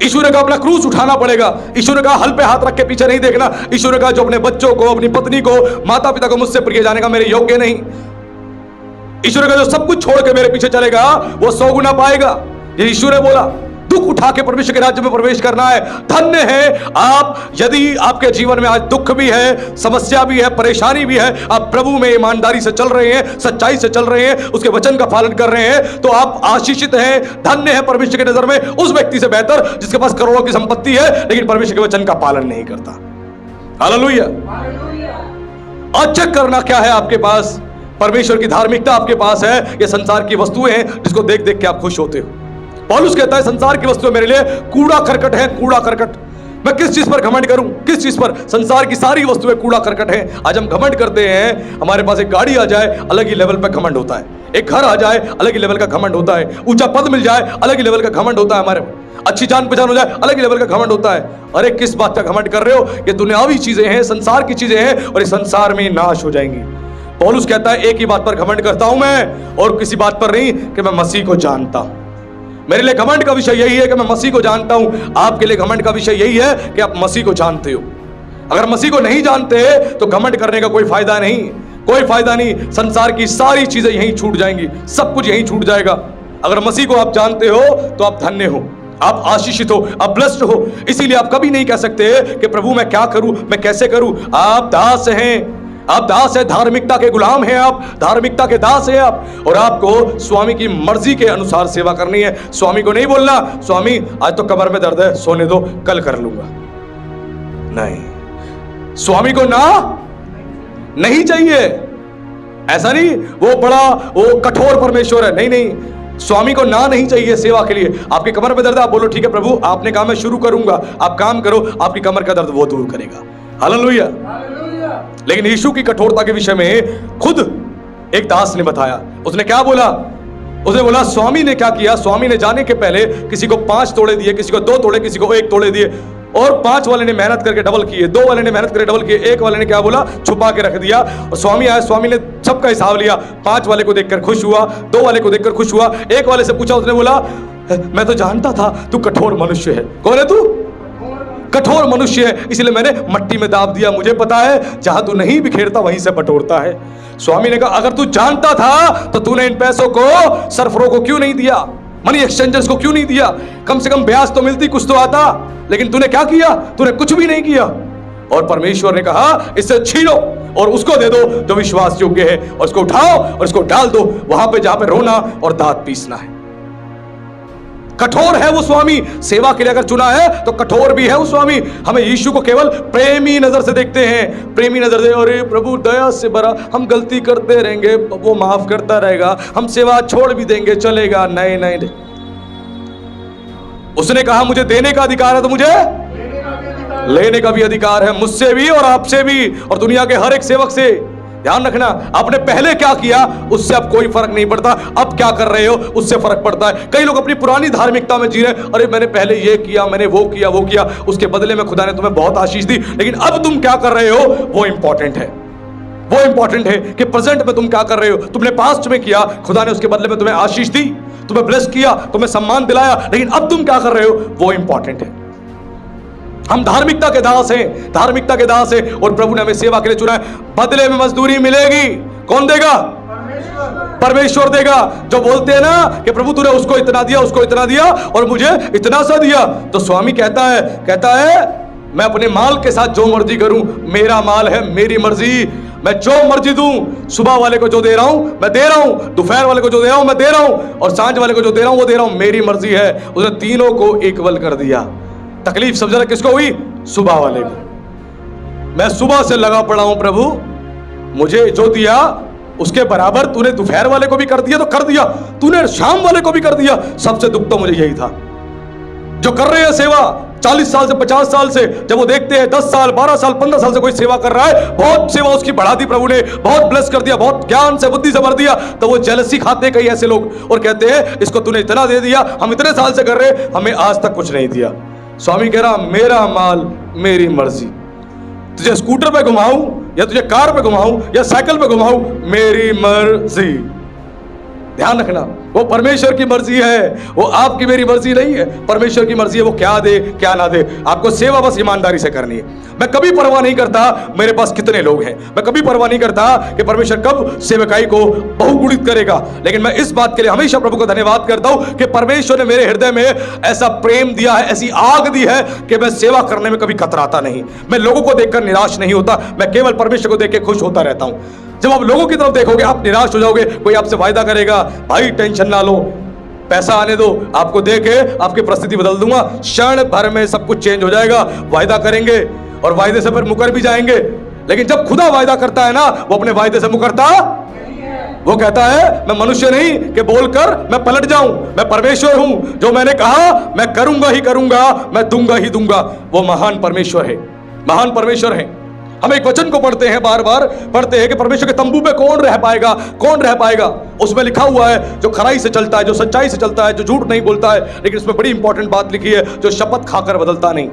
यीशु ने कहा अपना क्रूस उठाना पड़ेगा। यीशु ने कहा हल पे हाथ रख के पीछे नहीं देखना। यीशु ने कहा जो अपने बच्चों को, अपनी पत्नी को, माता पिता को मुझसे प्रिय जाने का मेरे योग्य नहीं। यीशु ने कहा जो सब कुछ छोड़ के मेरे पीछे चलेगा वो 100 गुना पाएगा। ये यीशु ने बोला। दुख उठा के परमेश्वर के राज्य में प्रवेश करना है। धन्य है आप यदि आपके जीवन में आज दुख भी है, समस्या भी है, परेशानी भी है, आप प्रभु में ईमानदारी से चल रहे हैं, सच्चाई से चल रहे हैं, उसके वचन का पालन कर रहे हैं, तो आप आशीषित हैं, धन्य है परमेश्वर की नजर में उस व्यक्ति से बेहतर जिसके पास करोड़ों की संपत्ति है लेकिन परमेश्वर के वचन का पालन नहीं करता। हालेलुया। आज चेक करना क्या है आपके पास। परमेश्वर की धार्मिकता आपके पास है, ये संसार की वस्तुएं हैं जिसको देख देख के आप खुश होते हो। पौलुस कहता है संसार की वस्तुएं मेरे लिए कूड़ा करकट है, कूड़ा करकट। मैं किस चीज पर घमंड करूं, किस चीज पर? संसार की सारी वस्तुएं कूड़ा करकट है। आज हम घमंड करते हैं, हमारे पास एक गाड़ी आ जाए अलग ही लेवल पर घमंड होता है, एक घर आ जाए अलग ही लेवल का घमंड होता है, ऊंचा पद मिल जाए अलग ही लेवल का घमंड होता है, हमारे अच्छी जान पहचान हो जाए अलग ही लेवल का घमंड होता है। अरे किस बात का घमंड कर रहे हो? ये दुनियावी चीजें हैं, संसार की चीजें हैं और इस संसार में नाश हो जाएंगी। पौलुस कहता है एक ही बात पर घमंड करता हूं मैं, और किसी बात पर नहीं, कि मैं मसीह को जानता हूं। मेरे लिए घमंड का विषय यही है कि मैं मसीह को जानता हूं। आपके लिए घमंड का विषय यही है कि आप मसीह को जानते हो। अगर मसीह को नहीं जानते तो घमंड करने का कोई फायदा नहीं, कोई फायदा नहीं। संसार की सारी चीजें यहीं छूट जाएंगी, सब कुछ यहीं छूट जाएगा। अगर मसीह को आप जानते हो तो आप धन्य हो, आप आशीषित हो, आप ब्लेस्ड हो। इसीलिए आप कभी नहीं कह सकते कि प्रभु मैं क्या करूं, मैं कैसे करूं। आप दास हैं, आप दास है, धार्मिकता के गुलाम हैं, आप धार्मिकता के दास हैं आप, और आपको स्वामी की मर्जी के अनुसार सेवा करनी है। स्वामी को नहीं बोलना स्वामी आज तो कमर में दर्द है, सोने दो, कल कर लूंगा। नहीं, स्वामी को ना नहीं चाहिए। ऐसा नहीं वो बड़ा वो कठोर परमेश्वर है, नहीं नहीं, स्वामी को ना नहीं चाहिए सेवा के लिए। आपकी कमर में दर्द है, आप बोलो ठीक है प्रभु आपने कहा मैं शुरू करूंगा, आप काम करो, आपकी कमर का दर्द वो दूर करेगा। हालेलुया। लेकिन यीशु की कठोरता के विषय में खुद एक दास ने बताया। उसने क्या बोला? उसने बोला स्वामी ने क्या किया, स्वामी ने जाने के पहले किसी को 5 तोड़े दिए, किसी को 2 तोड़े, किसी को 1 तोड़े दिए, और 5 वाले ने मेहनत करके डबल किए, 2 वाले ने मेहनत करके डबल किए, 1 वाले ने क्या बोला छुपा के रख दिया। और स्वामी आया, स्वामी ने सबका हिसाब लिया, 5 वाले को देखकर खुश हुआ, 2 वाले को देखकर खुश हुआ, 1 वाले से पूछा, उसने बोला मैं तो जानता था तू कठोर मनुष्य है। कौन है तू? कठोर मनुष्य है, इसलिए मैंने मट्टी में दाब दिया, मुझे पता है जहां तू नहीं बिखेरता वहीं से बटोरता है। स्वामी ने कहा अगर तू जानता था तो तूने इन पैसों को सरफरों को क्यों नहीं दिया, मनी एक्सचेंजर्स को क्यों नहीं दिया? कम से कम ब्याज तो मिलती, कुछ तो आता। लेकिन तूने क्या किया? तूने कुछ भी नहीं किया। और परमेश्वर ने कहा इससे छीनो और उसको दे दो जो विश्वास योग्य है, और उसको उठाओ और उसको डाल दो वहां पे जहां पे रोना और दांत पीसना है। कठोर है वो स्वामी, सेवा के लिए अगर चुना है तो कठोर भी है वो स्वामी। हमें यीशु को केवल प्रेमी नजर से देखते हैं, प्रेमी नजर से, अरे प्रभु दया से भरा, हम गलती करते रहेंगे, वो माफ करता रहेगा, हम सेवा छोड़ भी देंगे चलेगा। नहीं नहीं नहीं, उसने कहा मुझे देने का अधिकार है तो मुझे लेने का भी अधिकार है, मुझसे भी और आपसे भी और दुनिया के हर एक सेवक से। ध्यान रखना, आपने पहले क्या किया उससे अब कोई फर्क नहीं पड़ता, अब क्या कर रहे हो उससे फर्क पड़ता है। कई लोग अपनी पुरानी धार्मिकता में जी रहे, अरे मैंने पहले ये किया, मैंने वो किया, उसके बदले में खुदा ने तुम्हें बहुत आशीष दी, लेकिन अब तुम क्या कर रहे हो वो इंपॉर्टेंट है। वो इंपॉर्टेंट है कि प्रेजेंट में तुम क्या कर रहे हो। तुमने पास्ट में किया, खुदा ने उसके बदले में तुम्हें आशीष दी, तुम्हें ब्लेस किया, तुम्हें सम्मान दिलाया, लेकिन अब तुम क्या कर रहे हो वो इंपॉर्टेंट है। हम धार्मिकता के दास हैं, धार्मिकता के दास हैं, और प्रभु ने हमें सेवा के लिए चुना है। बदले में मजदूरी मिलेगी, कौन देगा? परमेश्वर देगा। जो बोलते हैं ना कि प्रभु तूने उसको इतना दिया, उसको इतना दिया और मुझे इतना सा दिया, तो स्वामी कहता है मैं अपने माल के साथ जो मर्जी करूं, मेरा माल है, मेरी मर्जी, मैं जो मर्जी दूं। सुबह वाले को जो दे रहा हूं मैं दे रहा हूं, दोपहर वाले को जो दे रहा हूं मैं दे रहा हूं, और सांझ वाले को जो दे रहा हूं वो दे रहा हूं, मेरी मर्जी है। उसने तीनों को इक्वल कर दिया। तकलीफ सब ज्यादा किसको हुई? सुबह वाले को। मैं सुबह से लगा पड़ा हूं प्रभु, मुझे जो दिया उसके बराबर तूने दोपहर वाले को भी कर दिया तो कर दिया, तूने शाम वाले को भी कर दिया। सबसे दुख तो मुझे यही था। जो कर रहे हैं सेवा 40 साल से 50 साल से, जब वो देखते हैं 10 साल 12 साल 15 साल से कोई सेवा कर रहा है, बहुत सेवा उसकी बढ़ा दी प्रभु ने, बहुत ब्लेस कर दिया, बहुत ज्ञान से बुद्धि से भर दिया, तो वो जेलसी खाते कई ऐसे लोग और कहते हैं इसको तूने इतना दे दिया, हम इतने साल से कर रहे, हमें आज तक कुछ नहीं दिया। स्वामी कह रहा मेरा माल मेरी मर्जी, तुझे स्कूटर पे घुमाऊं या तुझे कार पे घुमाऊं या साइकिल पे घुमाऊं, मेरी मर्जी। ध्यान रखना, वो परमेश्वर की मर्जी है, वो आपकी मेरी मर्जी नहीं है। परमेश्वर की मर्जी है, वो क्या दे क्या ना दे, आपको सेवा बस ईमानदारी से करनी है। मैं कभी परवाह नहीं करता मेरे पास कितने लोग हैं, मैं कभी परवाह नहीं करता कि परमेश्वर कब सेवकाई को बहुगुणित करेगा, लेकिन मैं इस बात के लिए हमेशा प्रभु को धन्यवाद करता हूं कि परमेश्वर ने मेरे हृदय में ऐसा प्रेम दिया है, ऐसी आग दी है कि मैं सेवा करने में कभी कतराता नहीं, मैं लोगों को देखकर निराश नहीं होता, मैं केवल परमेश्वर को देख के खुश होता रहता हूं। जब आप लोगों की तरफ देखोगे आप निराश हो जाओगे, कोई आपसे वायदा करेगा भाई टेंशन ना लो, पैसा आने दो, आपको देके आपकी परिस्थिति बदल दूंगा, क्षण भर में सब कुछ चेंज हो जाएगा। वायदा करेंगे और वायदे से फिर मुकर भी जाएंगे, लेकिन जब खुदा वायदा करता है ना, वो अपने वायदे से मुकरता, वो कहता है मैं मनुष्य नहीं कि बोलकर मैं पलट जाऊं, मैं परमेश्वर हूं, जो मैंने कहा मैं करूंगा ही करूंगा, मैं दूंगा ही दूंगा। वो महान परमेश्वर है, महान परमेश्वर है। हम एक वचन को पढ़ते हैं, बार बार पढ़ते हैं कि परमेश्वर के तंबू पे कौन रह पाएगा, कौन रह पाएगा। उसमें लिखा हुआ है जो खराई से चलता है, जो सच्चाई से चलता है, जो झूठ नहीं बोलता है, लेकिन उसमें बड़ी इंपॉर्टेंट बात लिखी है, जो शपथ खाकर बदलता नहीं।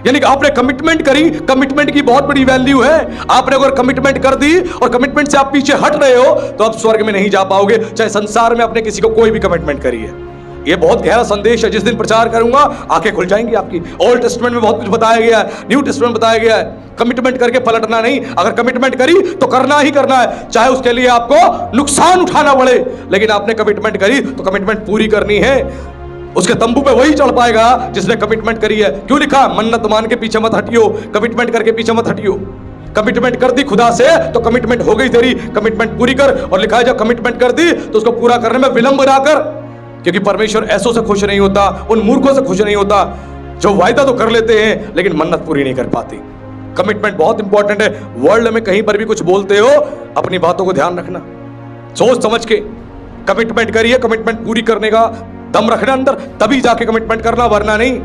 यानी कि आपने कमिटमेंट करी, कमिटमेंट की बहुत बड़ी वैल्यू है। आपने अगर कमिटमेंट कर दी और कमिटमेंट से आप पीछे हट रहे हो तो आप स्वर्ग में नहीं जा पाओगे, चाहे संसार में आपने किसी को कोई भी कमिटमेंट करी है। ये बहुत गहरा संदेश है, जिस दिन प्रचार करूंगा आंखें खुल जाएंगी आपकी। ओल्ड टेस्टमेंट में बहुत कुछ बताया गया है, न्यू टेस्टमेंट में बताया गया है। कमिटमेंट करके पलटना नहीं, अगर कमिटमेंट करी तो करना ही करना है, चाहे उसके लिए आपको नुकसान उठाना पड़े, लेकिन आपने कमिटमेंट करी तो कमिटमेंट पूरी करनी है। उसके तंबू पे वही चढ़ पाएगा जिसने कमिटमेंट करी है। क्यों लिखा? मन्नत मान के पीछे मत हटियो, कमिटमेंट करके पीछे मत हटियो। कमिटमेंट कर दी खुदा से तो कमिटमेंट हो गई तेरी, कमिटमेंट पूरी कर। और लिखा है जब कमिटमेंट कर दी तो उसको पूरा करने में विलंब ना कर, क्योंकि परमेश्वर ऐसों से खुश नहीं होता, उन मूर्खों से खुश नहीं होता जो वायदा तो कर लेते हैं लेकिन मन्नत पूरी नहीं कर पाती। कमिटमेंट बहुत इंपॉर्टेंट है। वर्ल्ड में कहीं पर भी कुछ बोलते हो, अपनी बातों को ध्यान रखना, सोच समझ के कमिटमेंट करिए। कमिटमेंट पूरी करने का दम रखना अंदर, तभी जाके कमिटमेंट करना, वरना नहीं।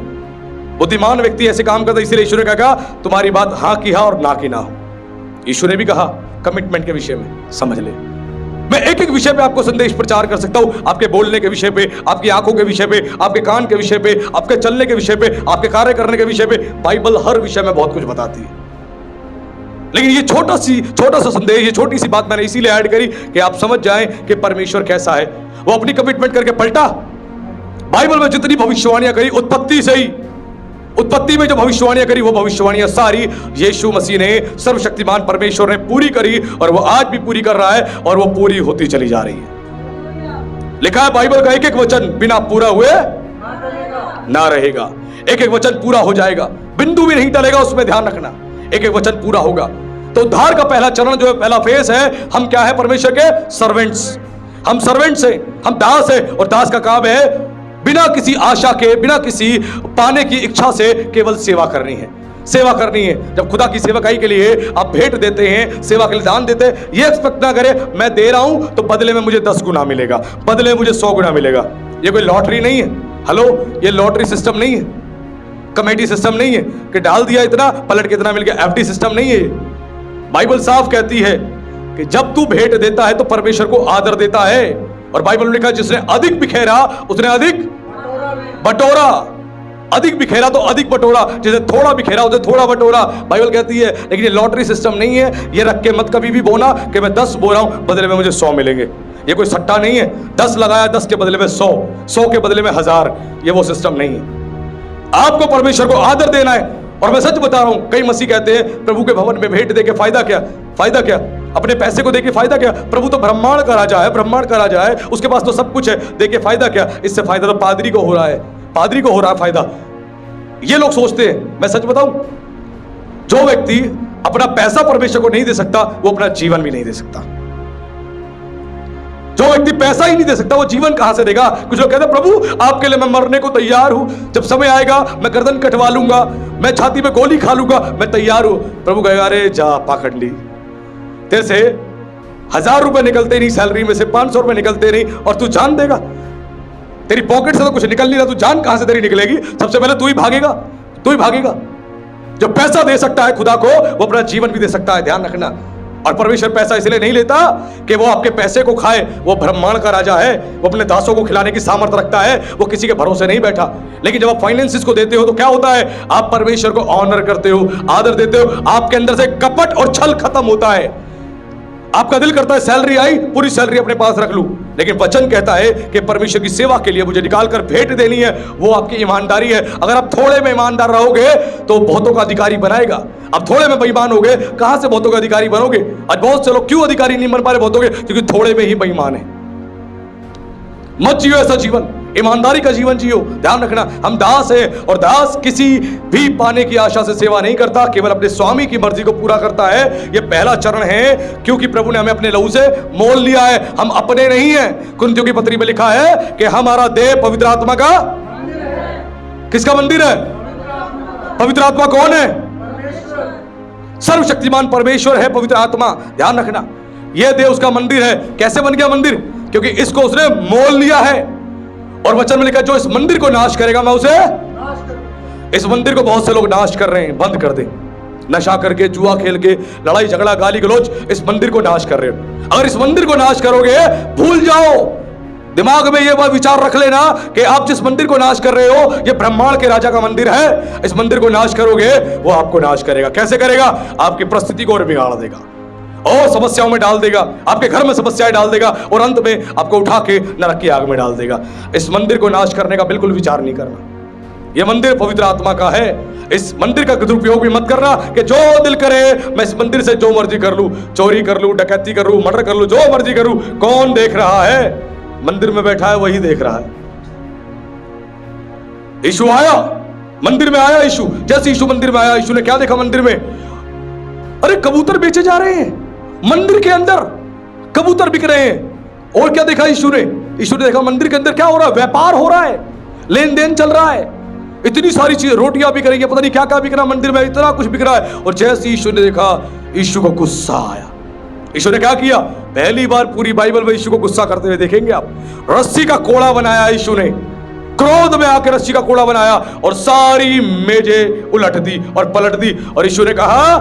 बुद्धिमान व्यक्ति ऐसे काम करता, इसीलिए ईश्वर ने कहा तुम्हारी बात हाँ की हाँ और ना की ना हो। ईश्वर ने भी कहा कमिटमेंट के विषय में समझ ले। मैं एक एक विषय पे आपको संदेश प्रचार कर सकता हूं, आपके बोलने के विषय पे, आपकी आंखों के विषय पे, आपके कान के विषय पे, आपके चलने के विषय पे, आपके कार्य करने के विषय पे। बाइबल हर विषय में बहुत कुछ बताती है, लेकिन ये छोटा सा संदेश, ये छोटी सी बात मैंने इसीलिए ऐड करी कि आप समझ जाएं कि परमेश्वर कैसा है। वो अपनी कमिटमेंट करके पलटा। बाइबल में जितनी भविष्यवाणियां करी, उत्पत्ति में जो भविष्यवाणियां करी, वो भविष्यवाणियां सारी यीशु मसीह ने, सर्वशक्तिमान परमेश्वर ने पूरी करी, और वो आज भी पूरी कर रहा है, और वो पूरी होती चली जा रही है। लिखा है बाइबल का एक एक वचन बिना पूरा हुए ना रहेगा। एक एक वचन पूरा हो जाएगा, बिंदु भी नहीं टलेगा, उसमें ध्यान रखना। एक एक वचन पूरा होगा। तो उद्धार का पहला चरण जो है, पहला फेस है, हम क्या है? परमेश्वर के सर्वेंट्स। हम सर्वेंट्स हैं, हम दास है, और दास का काम है बिना किसी आशा के, बिना किसी पाने की इच्छा से केवल सेवा करनी है। सेवा करनी है। जब खुदा की सेवकाई के लिए आप भेंट देते हैं, सेवा के लिए दान देते हैं, ये एक्सपेक्ट ना करें मैं दे रहा हूं तो बदले में मुझे 10 गुना मिलेगा, बदले में मुझे 100 गुना मिलेगा। ये कोई लॉटरी नहीं है। हेलो, ये लॉटरी सिस्टम नहीं है, कमेटी सिस्टम नहीं है कि डाल दिया इतना पलट के इतना मिल गया। एफडी सिस्टम नहीं है। बाइबल साफ कहती है कि जब तू भेंट देता है तो परमेश्वर को आदर देता है। और बाइबल में लिखा है जिसने अधिक बिखेरा उसने अधिक बटोरा। अधिक बिखेरा तो अधिक बटोरा, जिसे थोड़ा बिखेरा उसे थोड़ा बटोरा, बाइबल कहती है। लेकिन ये लॉटरी सिस्टम नहीं है। ये रख के मत कभी भी बोना कि मैं 10 बो रहा हूं बदले में मुझे 100 मिलेंगे। ये कोई सट्टा नहीं है। 10 लगाया, 10 के बदले में 100, 100 के बदले में 1000। ये वो सिस्टम नहीं है। आपको परमेश्वर को आदर देना है। और मैं सच बता रहा हूं, कई मसीह कहते हैं प्रभु के भवन में भेंट देके फायदा क्या? फायदा क्या? अपने पैसे को देके फायदा क्या? प्रभु तो ब्रह्मांड का राजा है, ब्रह्मांड का राजा है, उसके पास तो सब कुछ है, देके फायदा क्या? इससे फायदा तो पादरी को हो रहा है, पादरी को हो रहा है फायदा। ये लोग सोचते हैं। मैं सच बताऊं, जो व्यक्ति अपना पैसा परमेश्वर को नहीं दे सकता, वो अपना जीवन भी नहीं दे सकता। जो व्यक्ति पैसा ही नहीं दे सकता, वो जीवन कहां से देगा? कुछ लोग कहते हैं प्रभु आपके लिए मैं मरने को तैयार हूं, जब समय आएगा मैं गर्दन कटवा लूंगा, मैं छाती में गोली खा लूंगा, मैं तैयार हूं। प्रभु कहेगा अरे जा पाखंड ली, तेरे से 1000 रुपए निकलते नहीं, सैलरी में से 500 रुपए निकलते नहीं, और तू जान देगा? तेरी पॉकेट से तो कुछ निकल नहीं रहा, तू जान कहां से तेरी निकलेगी? सबसे पहले तू ही भागेगा, तू ही भागेगा। जो पैसा दे सकता है खुदा को, वो अपना जीवन भी दे सकता है, ध्यान रखना। और परमेश्वर पैसा इसलिए नहीं लेता कि वो आपके पैसे को खाए। वो ब्रह्मांड का राजा है, वो अपने दासों को खिलाने की सामर्थ्य रखता है, वो किसी के भरोसे नहीं बैठा। लेकिन जब आप फाइनेंसिस को देते हो तो क्या होता है? आप परमेश्वर को ऑनर करते हो, आदर देते हो, आपके अंदर से कपट और छल खत्म होता है। आपका दिल करता है सैलरी आई, पूरी सैलरी अपने पास रख लूं, लेकिन वचन कहता है कि परमेश्वर की सेवा के लिए मुझे निकालकर भेंट देनी है, वो आपकी ईमानदारी है। अगर आप थोड़े में ईमानदार रहोगे तो बहुतों का अधिकारी बनाएगा। अब थोड़े में बेईमान होगे, कहां से बहुतों का अधिकारी बनोगे? आज बहुत से लोग क्यों अधिकारी नहीं बन पा रहे बहुतों के? क्योंकि थोड़े में ही बेईमान है। मत जियो ऐसा जीवन, ईमानदारी का जीवन जियो। ध्यान रखना, हम दास हैं, और दास किसी भी पाने की आशा से सेवा नहीं करता, केवल अपने स्वामी की मर्जी को पूरा करता है। यह पहला चरण है, क्योंकि प्रभु ने हमें अपने लहू से मोल लिया है। हम अपने नहीं हैं। कुरिन्थियों की पत्री में लिखा है कि हमारा देह पवित्र आत्मा का किसका मंदिर है? पवित्र आत्मा कौन है? सर्वशक्तिमान परमेश्वर है पवित्र आत्मा। ध्यान रखना, यह देह उसका मंदिर है। कैसे बन गया मंदिर? क्योंकि इसको उसने मोल लिया है। और वचन में लिखा जो इस मंदिर को नाश करेगा मैं उसे नाश करूंगा। इस मंदिर को बहुत से लोग नाश कर रहे हैं, बंद कर दे। नशा करके, जुआ खेल के, लड़ाई झगड़ा, गाली गलौज, इस मंदिर को नाश कर रहे हो। अगर इस मंदिर को नाश करोगे, भूल जाओ, दिमाग में यह विचार रख लेना कि आप जिस मंदिर को नाश कर रहे हो, यह ब्रह्मांड के राजा का मंदिर है। इस मंदिर को नाश करोगे, वो आपको नाश करेगा। कैसे करेगा? आपकी परिस्थिति को और बिगाड़ देगा, और समस्याओं में डाल देगा, आपके घर में समस्याएं डाल देगा, और अंत में आपको उठा के नरक की आग में डाल देगा। इस मंदिर को नाश करने का बिल्कुल विचार नहीं करना। यह मंदिर पवित्र आत्मा का है। इस मंदिर का दुरुपयोग भी मत करना कि जो दिल करे मैं इस मंदिर से जो मर्जी कर लूं, चोरी कर लूं, डकैती कर लूं, मर्डर कर लूं, जो मर्जी करूं। कौन देख रहा है? मंदिर में बैठा है वही देख रहा है। यीशु आया, मंदिर में आया। यीशु जैसे यीशु मंदिर में आया, यीशु ने क्या देखा? मंदिर में अरे कबूतर बेचे जा रहे हैं मंदिर के अंदर, कबूतर बिक रहे हैं। और क्या देखा यीशु ने? यीशु ने देखा मंदिर के अंदर क्या हो रहा है, व्यापार हो रहा है, लेन देन चल रहा है, इतनी सारी चीजें, रोटियां बिक रही है, पता नहीं क्या क्या बिक रहा है मंदिर में, इतना कुछ बिक रहा है। और जैसे यीशु ने देखा, यीशु को गुस्सा आया। यीशु ने क्या किया? पहली बार पूरी बाइबल में यीशु को गुस्सा करते हुए देखेंगे आप। रस्सी का कोड़ा बनाया यीशु ने, क्रोध में आकर रस्सी का कोड़ा बनाया और सारी मेजें उलट दी और पलट दी। और यीशु ने कहा,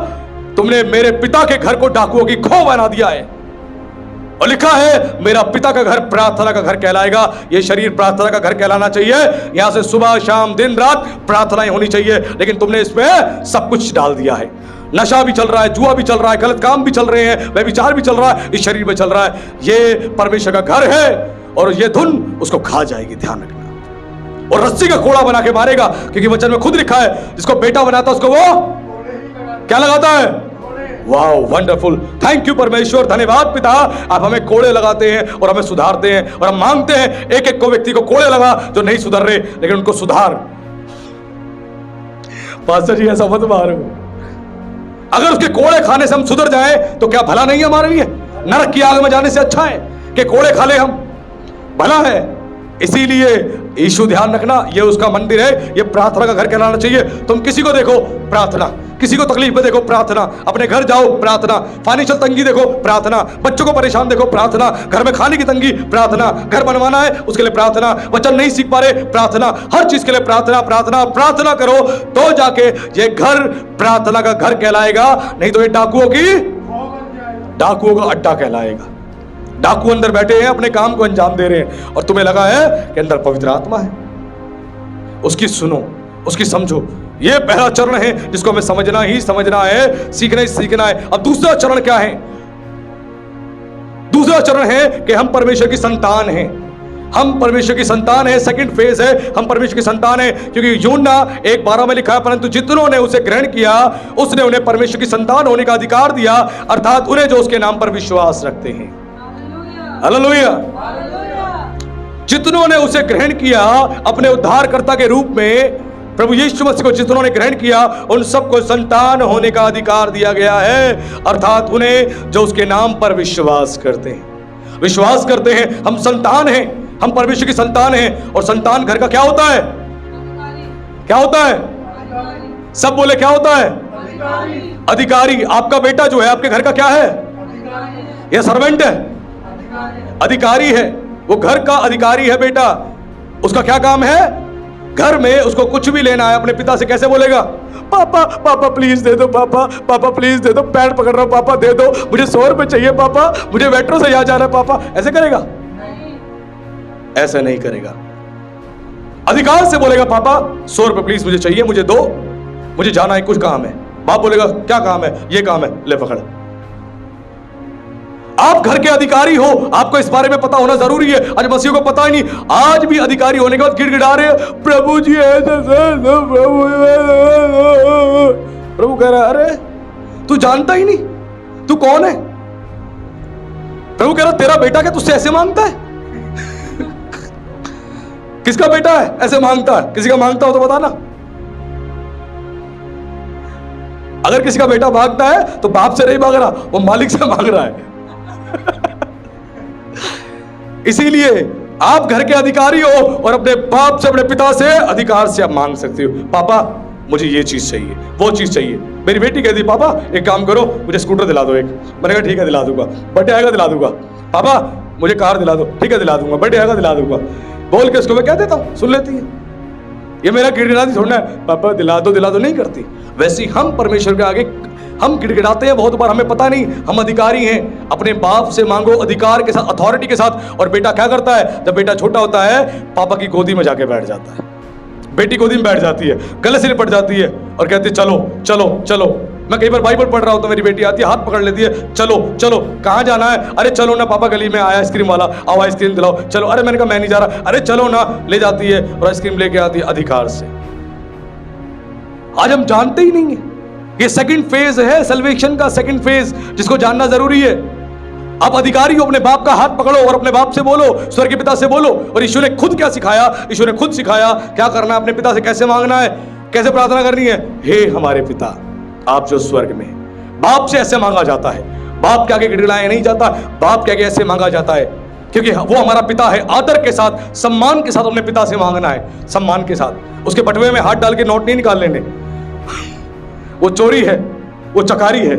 तुमने मेरे पिता के घर को डाकुओं की खो बना दिया है। और लिखा है, मेरा पिता का घर प्रार्थना का घर कहलाएगा। ये शरीर प्रार्थना का घर कहलाना चाहिए, यहां से सुबह शाम दिन रात प्रार्थनाएं होनी चाहिए, लेकिन तुमने इसमें सब कुछ डाल दिया है। नशा भी चल रहा है, जुआ भी चल रहा है, गलत काम भी चल रहे हैं, व्यभिचार भी चल रहा है, इस शरीर में चल रहा है। ये परमेश्वर का घर है और ये धुन उसको खा जाएगी, ध्यान रखना। और रस्सी का कोड़ा बना के मारेगा, क्योंकि वचन में खुद लिखा है, जिसको बेटा बनाता उसको वो क्या लगाता है? वाओ, वंडरफुल, थैंक यू परमेश्वर, धन्यवाद पिता, आप हमें कोड़े लगाते हैं और हमें सुधारते हैं। और हम मांगते हैं एक एक को व्यक्ति को कोड़े लगा जो नहीं सुधर रहे, लेकिन उनको सुधार। पास्टर जी ऐसा मत मारो, अगर उसके कोड़े खाने से हम सुधर जाए तो क्या भला नहीं है हमारे लिए? नरक की आग में जाने से अच्छा है कि कोड़े खा ले हम, भला है। इसीलिए यीशु, ध्यान रखना, ये उसका मंदिर है, ये प्रार्थना का घर कहलाना चाहिए। तुम किसी को देखो प्रार्थना, किसी को तकलीफ में देखो प्रार्थना, अपने घर जाओ प्रार्थना, फाइनेंशियल तंगी देखो प्रार्थना, बच्चों को परेशान देखो प्रार्थना, घर में खाने की तंगी प्रार्थना, घर बनवाना है उसके लिए प्रार्थना, वचन नहीं सीख पा रहे प्रार्थना, हर चीज के लिए प्रार्थना, प्रार्थना प्रार्थना करो, तो जाके ये घर प्रार्थना का घर कहलाएगा। नहीं तो ये डाकुओं का अड्डा कहलाएगा। डाकू अंदर बैठे हैं, अपने काम को अंजाम दे रहे हैं, और तुम्हें लगा है कि अंदर पवित्र आत्मा है। उसकी सुनो, उसकी समझो। यह पहला चरण है जिसको हमें समझना ही समझना है, सीखना ही सीखना है। अब दूसरा चरण क्या है? दूसरा चरण है कि हम परमेश्वर की संतान हैं। हम परमेश्वर की संतान है, सेकंड फेज है, हम परमेश्वर की संतान है। क्योंकि यूहन्ना 1:12 में लिखा है, परंतु जितनों ने उसे ग्रहण किया उसने उन्हें परमेश्वर की संतान होने का अधिकार दिया, अर्थात उन्हें जो उसके नाम पर विश्वास रखते हैं। हालेलुया। जितनों ने उसे ग्रहण किया अपने उद्धारकर्ता के रूप में, प्रभु यीशु मसीह को जितनों ने ग्रहण किया, उन सबको संतान होने का अधिकार दिया गया है, अर्थात उन्हें जो उसके नाम पर विश्वास करते हैं। विश्वास करते हैं, हम संतान हैं, हम परमेश्वर की संतान हैं। और संतान घर का क्या होता है? क्या होता है? सब बोले क्या होता है? अधिकारी। आपका बेटा जो है आपके घर का क्या है? यह सर्वेंट है, अधिकारी है, वो घर का अधिकारी है बेटा। उसका क्या काम है? घर में उसको कुछ भी लेना है अपने पिता से कैसे बोलेगा? पापा पापा प्लीज दे दो, पापा पापा प्लीज दे दो, पैर पकड़ रहा हूं पापा दे दो, मुझे 100 रुपए चाहिए पापा, मुझे मेट्रो से यहाँ जाना है पापा। ऐसे करेगा? ऐसे नहीं करेगा। अधिकार से बोलेगा, पापा 100 रुपए प्लीज मुझे चाहिए, मुझे दो, मुझे जाना है, कुछ काम है। बाप बोलेगा, क्या काम है? ये काम है, ले पकड़। आप घर के अधिकारी हो, आपको इस बारे में पता होना जरूरी है। आज मसीह को पता ही नहीं, आज भी अधिकारी होने के बाद गिड़गिड़ा रहे, प्रभु जी प्रभु कह रहा है, अरे तू जानता ही नहीं तू कौन है। प्रभु कह रहा, तेरा बेटा क्या तुझसे ऐसे मांगता है? किसका बेटा है ऐसे मांगता है? किसी का मांगता हो तो बताना। अगर किसी का बेटा मांगता है तो बाप से नहीं मांग रहा, वो मालिक से मांग रहा है। इसीलिए आप घर के अधिकारी हो और अपने बाप से, अपने पिता से अधिकार से आप मांग सकते हो। पापा मुझे ये चीज चाहिए, वो चीज चाहिए। मेरी बेटी कहती, पापा एक काम करो, मुझे स्कूटर दिला दो एक। मैंने कहा ठीक है दिला दूंगा, बर्थडे आएगा दिला दूंगा। पापा मुझे कार दिला दो, ठीक है दिला दूंगा, बर्थडे आएगा दिला दूंगा। बोल के उसको मैं कह देता हूं, सुन लेती है। ये मेरा गिड़गिड़ाती थोड़ा है, पापा दिला दो नहीं करती। वैसे ही हम परमेश्वर के आगे हम गिड़गिड़ाते हैं बहुत बार, हमें पता नहीं हम अधिकारी हैं। अपने बाप से मांगो अधिकार के साथ, अथॉरिटी के साथ। और बेटा क्या करता है? जब बेटा छोटा होता है पापा की गोदी में जाके बैठ जाता है, बेटी गोदी में बैठ जाती है, गले से लिपट जाती है और कहती है चलो चलो चलो। मैं कई बार बाइबल पढ़ रहा हूं तो मेरी बेटी आती है, हाथ पकड़ लेती है, चलो चलो। कहाँ जाना है? अरे चलो ना पापा, गली में आया आइसक्रीम वाला, आओ आइसक्रीम दिलाओ, चलो। अरे मैंने कहा मैं नहीं जा रहा, अरे चलो ना। ले जाती है और आइसक्रीम लेके आती है अधिकार से। आज हम जानते ही नहीं है, ये सेकंड फेज है सल्वेशन का, सेकंड फेज जिसको जानना जरूरी है। आप अधिकारी हो, अपने बाप का हाथ पकड़ो और अपने बाप से बोलो, स्वर्ग के पिता से बोलो। और यीशु ने खुद क्या सिखाया? यीशु ने खुद सिखाया क्या करना है, अपने पिता से कैसे मांगना है, कैसे प्रार्थना करनी है। हे हमारे पिता आप जो स्वर्ग में, बाप से ऐसे मांगा जाता है, बाप के आगे गिड़गिड़ाया नहीं जाता, बाप के आगे ऐसे मांगा जाता है, क्योंकि वो हमारा पिता है। आदर के साथ, सम्मान के साथ अपने पिता से मांगना है, सम्मान के साथ। उसके बटुए में हाथ डाल के नोट नहीं निकाल लेने, वो चोरी है, वो चकारी है।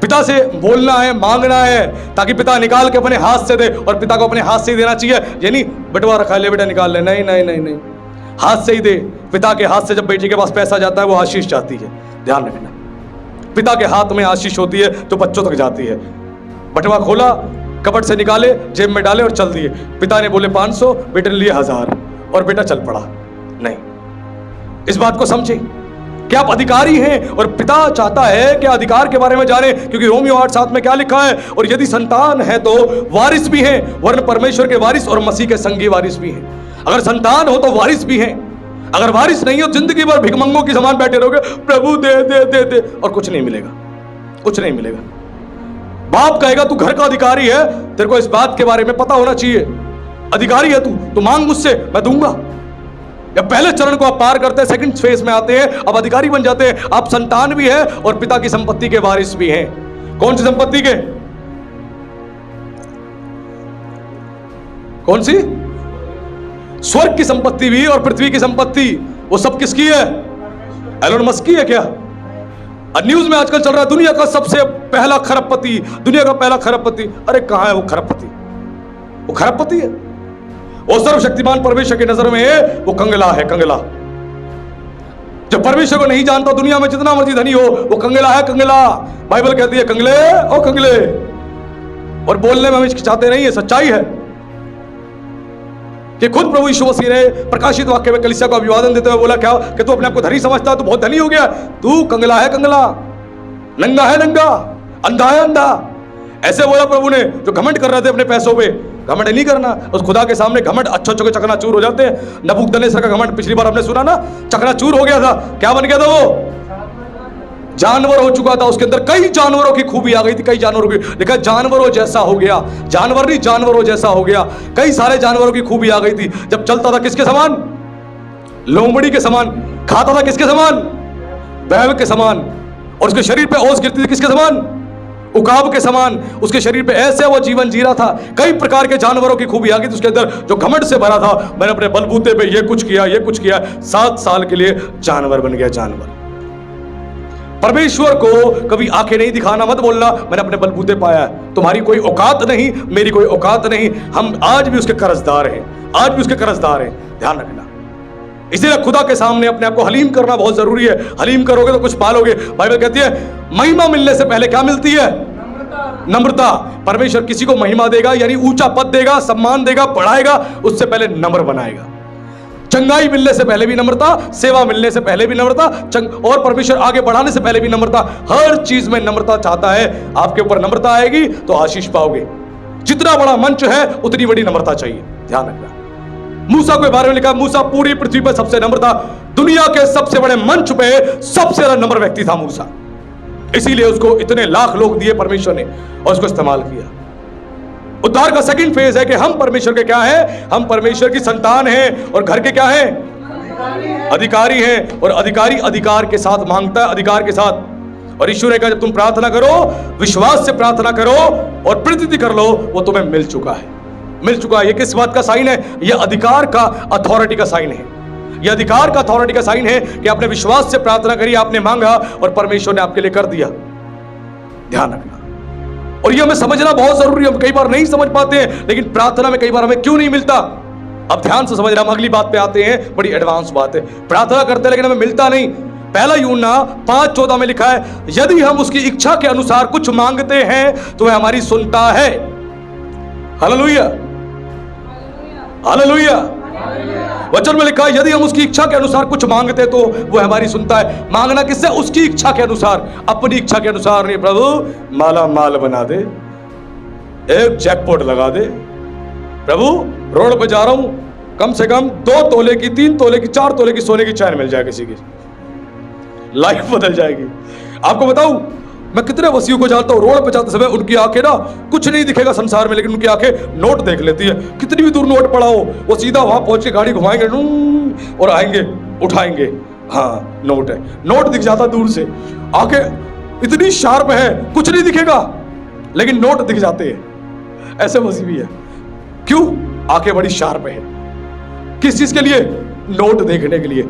पिता से बोलना है, मांगना है, ताकि पिता निकाल के अपने हाथ से दे, और पिता को अपने हाथ से ही देना चाहिए। ये नहीं बटुआ रखा ले बेटा निकाल ले, नहीं नहीं नहीं नहीं, हाथ से ही दे। पिता के हाथ से जब बेटी के पास पैसा जाता है वो आशीष जाती है, ध्यान रखना। पिता के हाथ में आशीष होती है तो बच्चों तक जाती है। बटुआ खोला, कपट से निकाले, जेब में डाले और चल दिए। पिता ने बोले 500, बेटे ने लिए 1000 और बेटा चल पड़ा। नहीं, इस बात को समझे कि आप अधिकारी हैं और पिता चाहता है कि अधिकार के बारे में जाने, क्योंकि रोमियो 8:7 में क्या लिखा है, और यदि संतान है तो वारिस भी हैं, वरन परमेश्वर के वारिस और मसीह के संगी वारिस भी हैं। अगर संतान हो तो वारिस भी हैं, अगर वारिस नहीं हो जिंदगी भर भिखमंगों की समान बैठे रहोगे, प्रभु दे दे दे दे, और कुछ नहीं मिलेगा, कुछ नहीं मिलेगा। बाप कहेगा तू घर का अधिकारी है, तेरे को इस बात के बारे में पता होना चाहिए। अधिकारी है तू मांग मुझसे, मैं दूंगा। या पहले चरण को आप पार करते हैं, सेकंड फेज में आते हैं, अब अधिकारी बन जाते हैं। आप संतान भी है और पिता की संपत्ति के वारिस भी हैं। कौन सी संपत्ति के? कौन सी? स्वर्ग की संपत्ति भी और पृथ्वी की संपत्ति, वो सब किसकी है? एलोन मस्क की है क्या? न्यूज में आजकल चल रहा है दुनिया का सबसे पहला खरबपति, दुनिया का पहला खरबपति। अरे कहां है वो खरबपति? वो खरबपति है, वो सर्वशक्तिमान परमेश्वर की नजर में वो कंगला है, कंगला। जब परमेश्वर को नहीं जानता, दुनिया में जितना मर्जी धनी हो, वो कंगला है, कंगला। बाइबल कहती है कंगले ओ कंगले, और बोलने में हम हिचकिचाते नहीं है, सच्चाई है कि खुद प्रभु यीशु मसीह ने प्रकाशित वाक्य में कलीसिया को अभिवादन देते हुए बोला क्या कि तू अपने आप को धनी समझता है, तू बहुत धनी हो गया, तू कंगला है, कंगला। नंगा है नंगा, अंधा है अंधा। ऐसे बोला प्रभु ने जो घमंड कर रहे थे अपने पैसों पे। घमंड नहीं करना, उस खुदा के सामने घमंड अच्छे अच्छे चकनाचूर हो जाते हैं। नबूकदनेस्सर का घमंड पिछली बार हमने सुना ना, चकनाचूर हो गया था। क्या बन गया था वो? जानवर हो चुका था। उसके अंदर कई जानवरों की खूबी आ गई थी, कई जानवरों की। लिखा जानवरों जैसा हो गया, जानवर नहीं जानवरों जैसा हो गया। कई सारे जानवरों की खूबी आ गई थी। जब चलता था किसके समान? लोमड़ी के समान। खाता था किसके समान? बैल के समान। और उसके शरीर पे ओस गिरती थी किसके समान? उकाब के समान। उसके शरीर पे ऐसे वो जीवन जी रहा था। कई प्रकार के जानवरों की खूबी आ गई थी उसके अंदर, जो घमंड से भरा था। मैंने अपने बलबूते पे ये कुछ किया, ये कुछ किया। 7 साल के लिए जानवर बन गया, जानवर। परमेश्वर को कभी आंखें नहीं दिखाना, मत बोलना मैंने अपने बलबूते पाया है। तुम्हारी कोई औकात नहीं, मेरी कोई औकात नहीं। हम आज भी उसके कर्जदार हैं, आज भी उसके कर्जदार हैं, ध्यान रखना। इसीलिए खुदा के सामने अपने आप को हलीम करना बहुत जरूरी है। हलीम करोगे तो कुछ पालोगे। बाइबल कहती है महिमा मिलने से पहले क्या मिलती है? नम्रता। परमेश्वर किसी को महिमा देगा यानी ऊंचा पद देगा, सम्मान देगा, बढ़ाएगा, उससे पहले नम्र बनाएगा। चंगाई मिलने से पहले भी नम्रता, सेवा मिलने से पहले भी नम्रता, और परमेश्वर आगे बढ़ाने से पहले भी नम्रता। हर चीज में नम्रता चाहता है। आपके ऊपर नम्रता आएगी तो आशीष पाओगे। जितना बड़ा मंच है उतनी बड़ी नम्रता चाहिए, ध्यान रखना। मूसा के बारे में लिखा, मूसा पूरी पृथ्वी पर सबसे नम्र था। दुनिया के सबसे बड़े मंच पे सबसे ज्यादा नम्र व्यक्ति था मूसा। इसीलिए उसको इतने लाख लोग दिए परमेश्वर ने और उसको इस्तेमाल किया। उद्धार का सेकंड फेज है कि हम परमेश्वर के क्या हैं? हम परमेश्वर की संतान हैं। और घर के क्या हैं? अधिकारी हैं। और अधिकारी अधिकार के साथ मांगता है, अधिकार के साथ। और ईश्वर ने कहा जब तुम प्रार्थना करो, विश्वास से प्रार्थना करो और प्रतिज्ञा कर लो, वो तुम्हें मिल चुका है, मिल चुका है। ये किस बात का साइन है? ये अधिकार का, अथॉरिटी का साइन है। ये अधिकार का, अथॉरिटी का साइन है कि आपने विश्वास से प्रार्थना करी, आपने मांगा और परमेश्वर ने आपके लिए कर दिया। ध्यान रखना। और ये हमें समझना बहुत जरूरी है। हम कई बार नहीं समझ पाते हैं, लेकिन प्रार्थना में कई बार हमें क्यों नहीं मिलता। अब ध्यान से समझना, हम अगली बात पे आते हैं, बड़ी एडवांस बात है। प्रार्थना करते हैं लेकिन हमें मिलता नहीं। पहला यूहन्ना 5:14 में लिखा है, यदि हम उसकी इच्छा के अनुसार कुछ मांगते हैं तो वह हमारी सुनता है। Hallelujah, hallelujah. वचन में लिखा है यदि हम उसकी इच्छा के अनुसार कुछ मांगते तो वो हमारी सुनता है। मांगना किससे? उसकी इच्छा के अनुसार, अपनी इच्छा के अनुसार नहीं। प्रभु माला माल बना दे, एक जैकपॉट लगा दे। प्रभु रोड पे जा रहा हूं, कम से कम 2 तोले की, 3 तोले की, 4 तोले की सोने की चैन मिल जाए किसी की, लाइफ बदल जाएगी। आपको बताऊं, मैं कितने वसीयों को जानता हूं, रोड पे जाते समय उनकी आंखें ना, कुछ नहीं दिखेगा संसार में, लेकिन उनकी आंखें नोट देख लेती है। कितनी भी दूर नोट पड़ा हो, वो सीधा वहां पहुंच के गाड़ी घुमाएंगे और आएंगे, उठाएंगे, हाँ नोट है, नोट दिख जाता दूर से। आंखें इतनी शार्प है कुछ नहीं दिखेगा, लेकिन नोट दिख जाते हैं। ऐसे मसीह भी है। क्यों? आंखें बड़ी शार्प है। किस चीज के लिए? नोट देखने के लिए।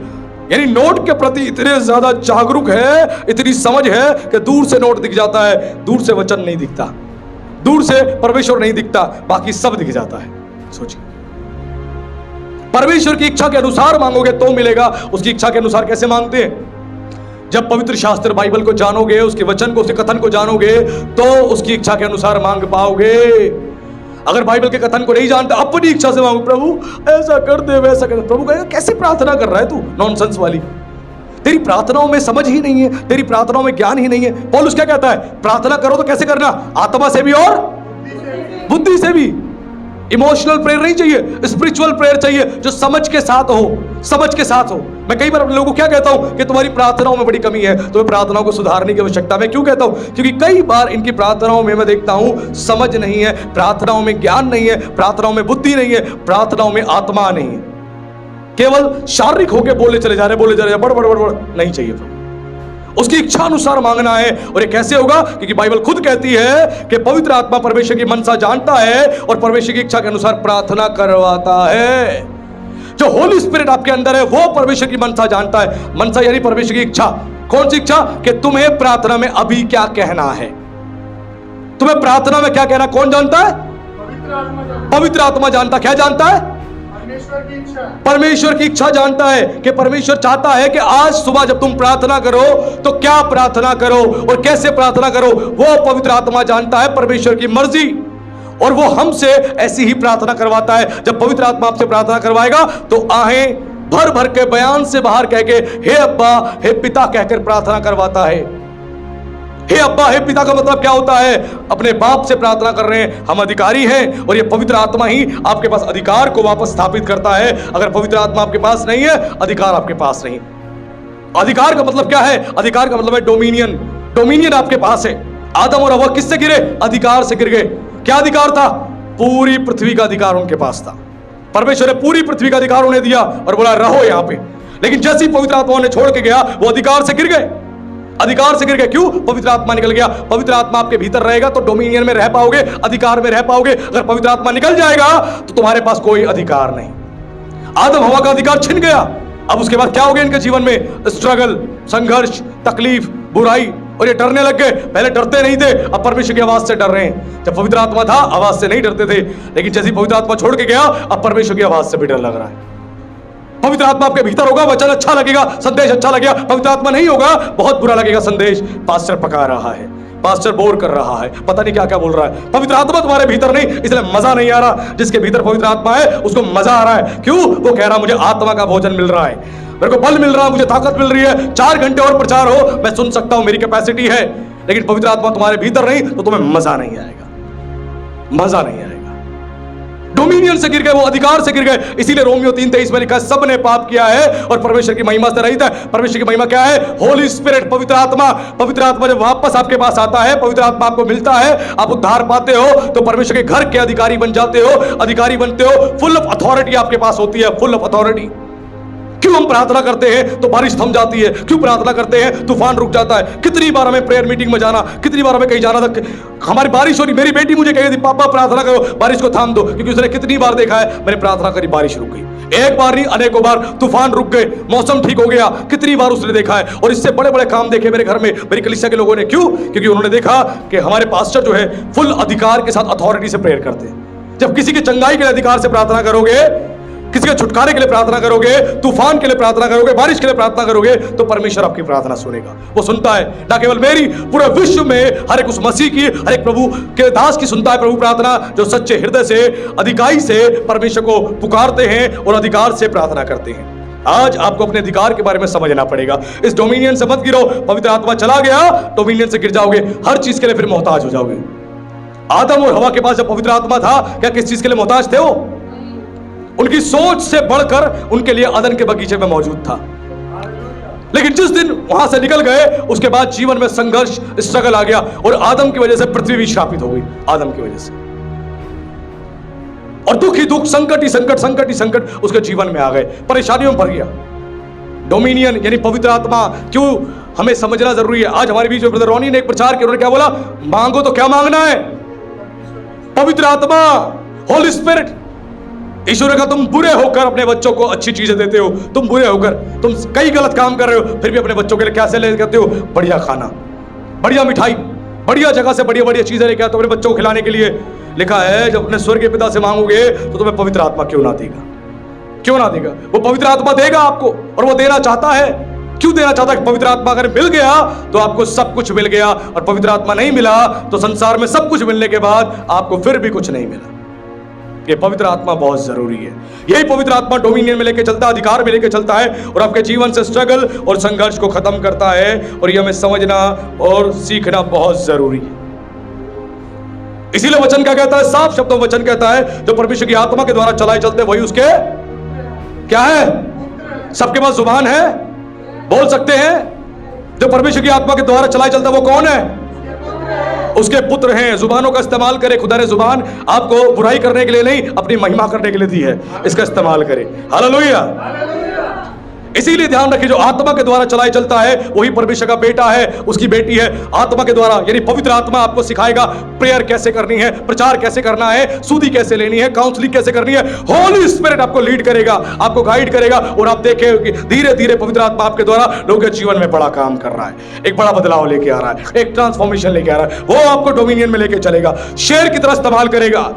यानी नोट के प्रति इतने ज्यादा जागरूक है, इतनी समझ है कि दूर से नोट दिख जाता है, दूर से वचन नहीं दिखता, दूर से परमेश्वर नहीं दिखता, बाकी सब दिख जाता है। सोचिए, परमेश्वर की इच्छा के अनुसार मांगोगे तो मिलेगा। उसकी इच्छा के अनुसार कैसे मांगते हैं? जब पवित्र शास्त्र बाइबल को जानोगे, उसके वचन को, उसके कथन को जानोगे, तो उसकी इच्छा के अनुसार मांग पाओगे। अगर बाइबल के कथन को नहीं जानते, अपनी इच्छा से मांगो, प्रभु ऐसा कर दे, वैसा कर दे, प्रभु कहेगा कैसे प्रार्थना कर रहा है तू, नॉनसेंस वाली। तेरी प्रार्थनाओं में समझ ही नहीं है, तेरी प्रार्थनाओं में ज्ञान ही नहीं है। पौलुस क्या कहता है? प्रार्थना करो तो कैसे करना? आत्मा से भी और बुद्धि से भी। इमोशनल प्रेयर नहीं चाहिए, स्पिरिचुअल प्रेयर चाहिए, जो समझ के साथ हो, समझ के साथ हो। मैं कई बार अपने लोगों को क्या कहता हूं कि तुम्हारी प्रार्थनाओं में बड़ी कमी है, तुम्हें प्रार्थनाओं को सुधारने की आवश्यकता। मैं क्यों कहता हूं? क्योंकि कई बार इनकी प्रार्थनाओं में मैं देखता हूं समझ नहीं है, प्रार्थनाओं में ज्ञान नहीं है, प्रार्थनाओं में बुद्धि नहीं है, प्रार्थनाओं में आत्मा नहीं है। केवल शारीरिक होकर बोले चले जा रहे, बोले जा रहे, बड़ बड़ बड़ बड़ नहीं चाहिए। उसकी इच्छा अनुसार मांगना है। और ये कैसे होगा? क्योंकि बाइबल खुद कहती है कि पवित्र आत्मा परमेश्वर की मनसा जानता है और परमेश्वर की इच्छा के अनुसार प्रार्थना करवाता है। जो होली स्पिरिट आपके अंदर है वो परमेश्वर की मनसा जानता है। मनसा यानी परमेश्वर की इच्छा। कौन सी इच्छा? कि तुम्हें प्रार्थना में अभी क्या कहना है। तुम्हें प्रार्थना में क्या कहना कौन जानता है? पवित्र आत्मा जानता। क्या जानता है? परमेश्वर की इच्छा जानता है। कि परमेश्वर चाहता है कि आज सुबह जब तुम प्रार्थना करो तो क्या प्रार्थना करो और कैसे प्रार्थना करो, वो पवित्र आत्मा जानता है, परमेश्वर की मर्जी। और वो हमसे ऐसी ही प्रार्थना करवाता है। जब पवित्र आत्मा आपसे प्रार्थना करवाएगा तो आहें भर भर के बयान से बाहर कह के हे अब्बा, हे पिता कहकर प्रार्थना करवाता है। हे अब्बा, हे पिता का मतलब क्या होता है? अपने बाप से प्रार्थना कर रहे हैं, हम अधिकारी हैं और ये पवित्र आत्मा ही आपके पास अधिकार को वापस स्थापित करता है। अगर पवित्र आत्मा आपके पास नहीं है, अधिकार आपके पास नहीं। अधिकार का मतलब क्या है? अधिकार का मतलब है डोमिनियन। डोमिनियन आपके पास है। आदम और हव्वा किससे गिरे? अधिकार से गिर गए। क्या अधिकार था? पूरी पृथ्वी का अधिकार उनके पास था। परमेश्वर ने पूरी पृथ्वी का अधिकार उन्हें दिया और बोला रहो यहां पे। लेकिन जैसी पवित्र आत्मा उन्हें छोड़ के गया, वो अधिकार से गिर गए। अधिकार से गिर गए। क्यों? पवित्र आत्मा निकल गया। पवित्र आत्मा आपके भीतर रहेगा तो डोमिनियन में रह पाओगे, अधिकार में रह पाओगे। अगर पवित्र आत्मा निकल जाएगा तो तुम्हारे पास कोई अधिकार नहीं। आदम हवा का अधिकार छिन गया। अब उसके बाद क्या हो गया इनके जीवन में? स्ट्रगल, संघर्ष, तकलीफ, बुराई, और ये डरने लग गए। पहले डरते नहीं थे, अब परमेश्वर की आवाज से डर रहे हैं। जब पवित्र आत्मा था आवाज से नहीं डरते थे, लेकिन जैसे पवित्र आत्मा छोड़ के गया अब परमेश्वर की आवाज से भी डर लग रहा है। पवित्र आत्मा आपके भीतर होगा, वचन अच्छा लगेगा, संदेश अच्छा लगेगा। पवित्र आत्मा नहीं होगा, बहुत बुरा लगेगा संदेश। पास्टर पका रहा है, पास्टर बोर कर रहा है, पता नहीं क्या क्या बोल रहा है। पवित्र आत्मा तुम्हारे भीतर नहीं, इसलिए मजा नहीं आ रहा। जिसके भीतर पवित्र आत्मा है उसको मजा आ रहा है। क्यों? वो कह रहा मुझे आत्मा का भोजन मिल रहा है, मेरे को बल मिल रहा है, मुझे ताकत मिल रही है। 4 घंटे और प्रचार हो, मैं सुन सकता हूं, मेरी कैपेसिटी है। लेकिन पवित्र आत्मा तुम्हारे भीतर नहीं तो तुम्हें मजा नहीं आएगा, मजा नहीं आएगा। डोमिनियन से गिर गए, वो अधिकार से गिर गए। इसीलिए रोमियो 3:23 में लिखा है सबने पाप किया है और परमेश्वर की महिमा से रहित है। परमेश्वर की महिमा क्या है? होली स्पिरिट, पवित्र आत्मा। पवित्र आत्मा जब वापस आपके पास आता है, पवित्र आत्मा आपको मिलता है, आप उद्धार पाते हो तो परमेश्वर के घर के अधिकारी बन जाते हो, अधिकारी बनते हो। फुल ऑफ अथॉरिटी आपके पास होती है, फुल ऑफ अथॉरिटी। क्यों हम प्रार्थना करते हैं तो बारिश थम जाती है? क्यों प्रार्थना करते हैं तूफान रुक जाता है? कितनी बार हमें प्रेयर मीटिंग में जाना, कितनी बार हमें कहीं जाना था, हमारी बारिश हो रही, मेरी बेटी मुझे कही थी पापा प्रार्थना करो, बारिश को थाम दो, क्योंकि उसने कितनी बार देखा है मैंने प्रार्थना करी बारिश रुक गई। एक बार नहीं, अनेकों बार तूफान रुक गए, मौसम ठीक हो गया। कितनी बार उसने देखा है। और इससे बड़े बड़े काम देखे मेरे घर में, मेरी कलीसिया के लोगों ने। क्यों? क्योंकि उन्होंने देखा कि हमारे पास्टर जो है फुल अधिकार के साथ अथॉरिटी से प्रेयर करते हैं। जब किसी की चंगाई के लिए अधिकार से प्रार्थना करोगे, किसी के छुटकारे के लिए प्रार्थना करोगे, तूफान के लिए प्रार्थना करोगे, बारिश के लिए प्रार्थना करोगे, तो परमेश्वर आपकी प्रार्थना सुनेगा। वो सुनता है, ना केवल मेरी, पूरे विश्व में हर एक उस मसीह की, हर एक प्रभु के दास की सुनता है प्रभु प्रार्थना, जो सच्चे हृदय से, अधिकारी से परमेश्वर को पुकारते हैं और अधिकार से प्रार्थना करते हैं। आज आपको अपने अधिकार के बारे में समझना पड़ेगा। इस डोमिनियन से मत गिरो। पवित्र आत्मा चला गया, डोमिनियन से गिर जाओगे, हर चीज के लिए फिर मोहताज हो जाओगे। आदम और हवा के पास जब पवित्र आत्मा था, क्या किस चीज के लिए मोहताज थे? वो उनकी सोच से बढ़कर उनके लिए अदन के बगीचे में मौजूद था। लेकिन जिस दिन वहां से निकल गए, उसके बाद जीवन में संघर्ष, स्ट्रगल आ गया और आदम की वजह से पृथ्वी भी श्रापित हो गई। आदम की वजह से, और दुख ही दुख, संकट ही संकट, संकट ही संकट उसके जीवन में आ गए, परेशानियों में भर गया। डोमिनियन यानी पवित्र आत्मा क्यों हमें समझना जरूरी है। आज हमारे बीच में ब्रदर रॉनी ने एक प्रचार किया, उन्होंने क्या बोला? मांगो तो क्या मांगना है? पवित्र आत्मा, होली स्पिरिट। ईश्वर ने कहा तुम बुरे होकर अपने बच्चों को अच्छी चीजें देते हो, तुम बुरे होकर, तुम कई गलत काम कर रहे हो, फिर भी अपने बच्चों के लिए क्या से ले करते हो? बढ़िया खाना, बढ़िया मिठाई, बढ़िया जगह से बढ़िया बढ़िया चीजें लेके आते हो अपने बच्चों को खिलाने के लिए। लिखा है जब अपने स्वर्गीय पिता से मांगोगे तो तुम्हें पवित्र आत्मा क्यों ना देगा? क्यों ना देगा? वो पवित्र आत्मा देगा आपको, और वो देना चाहता है। क्यों देना चाहता है? पवित्र आत्मा अगर मिल गया तो आपको सब कुछ मिल गया, और पवित्र आत्मा नहीं मिला तो संसार में सब कुछ मिलने के बाद आपको फिर भी कुछ नहीं मिला। ये पवित्र आत्मा बहुत जरूरी है। यही पवित्र आत्मा डोमिनियन में लेके चलता है, अधिकार में लेके चलता है, और आपके जीवन से स्ट्रगल और संघर्ष को खत्म करता है। और ये हमें समझना और सीखना बहुत जरूरी है। इसीलिए वचन क्या कहता है? साफ शब्दों में वचन कहता है जो परमेश्वर की आत्मा के द्वारा चलाए चलते वही उसके क्या है? सबके पास जुबान है, बोल सकते हैं। जो परमेश्वर की आत्मा के द्वारा चलाए चलता है वो कौन है? उसके पुत्र हैं। जुबानों का इस्तेमाल करें। खुदा ने जुबान आपको बुराई करने के लिए नहीं, अपनी महिमा करने के लिए दी है। इसका इस्तेमाल करें। हालेलुया। इसीलिए ध्यान रखिए, जो आत्मा के द्वारा चलाए चलता है वही परमेश्वर का बेटा है, उसकी बेटी है। आत्मा के द्वारा यानी पवित्र आत्मा आपको सिखाएगा प्रेयर कैसे करनी है, प्रचार कैसे करना है, सुधी कैसे लेनी है, काउंसलिंग कैसे करनी है। होली स्पिरिट आपको लीड करेगा, आपको गाइड करेगा, और आप देखें कि धीरे धीरे पवित्र आत्मा आपके द्वारा लोगों के जीवन में बड़ा काम कर रहा है, एक बड़ा बदलाव लेके आ रहा है, एक ट्रांसफॉर्मेशन लेके आ रहा है। वो आपको डोमिनियन में लेके चलेगा, शेर की तरह इस्तेमाल करेगा।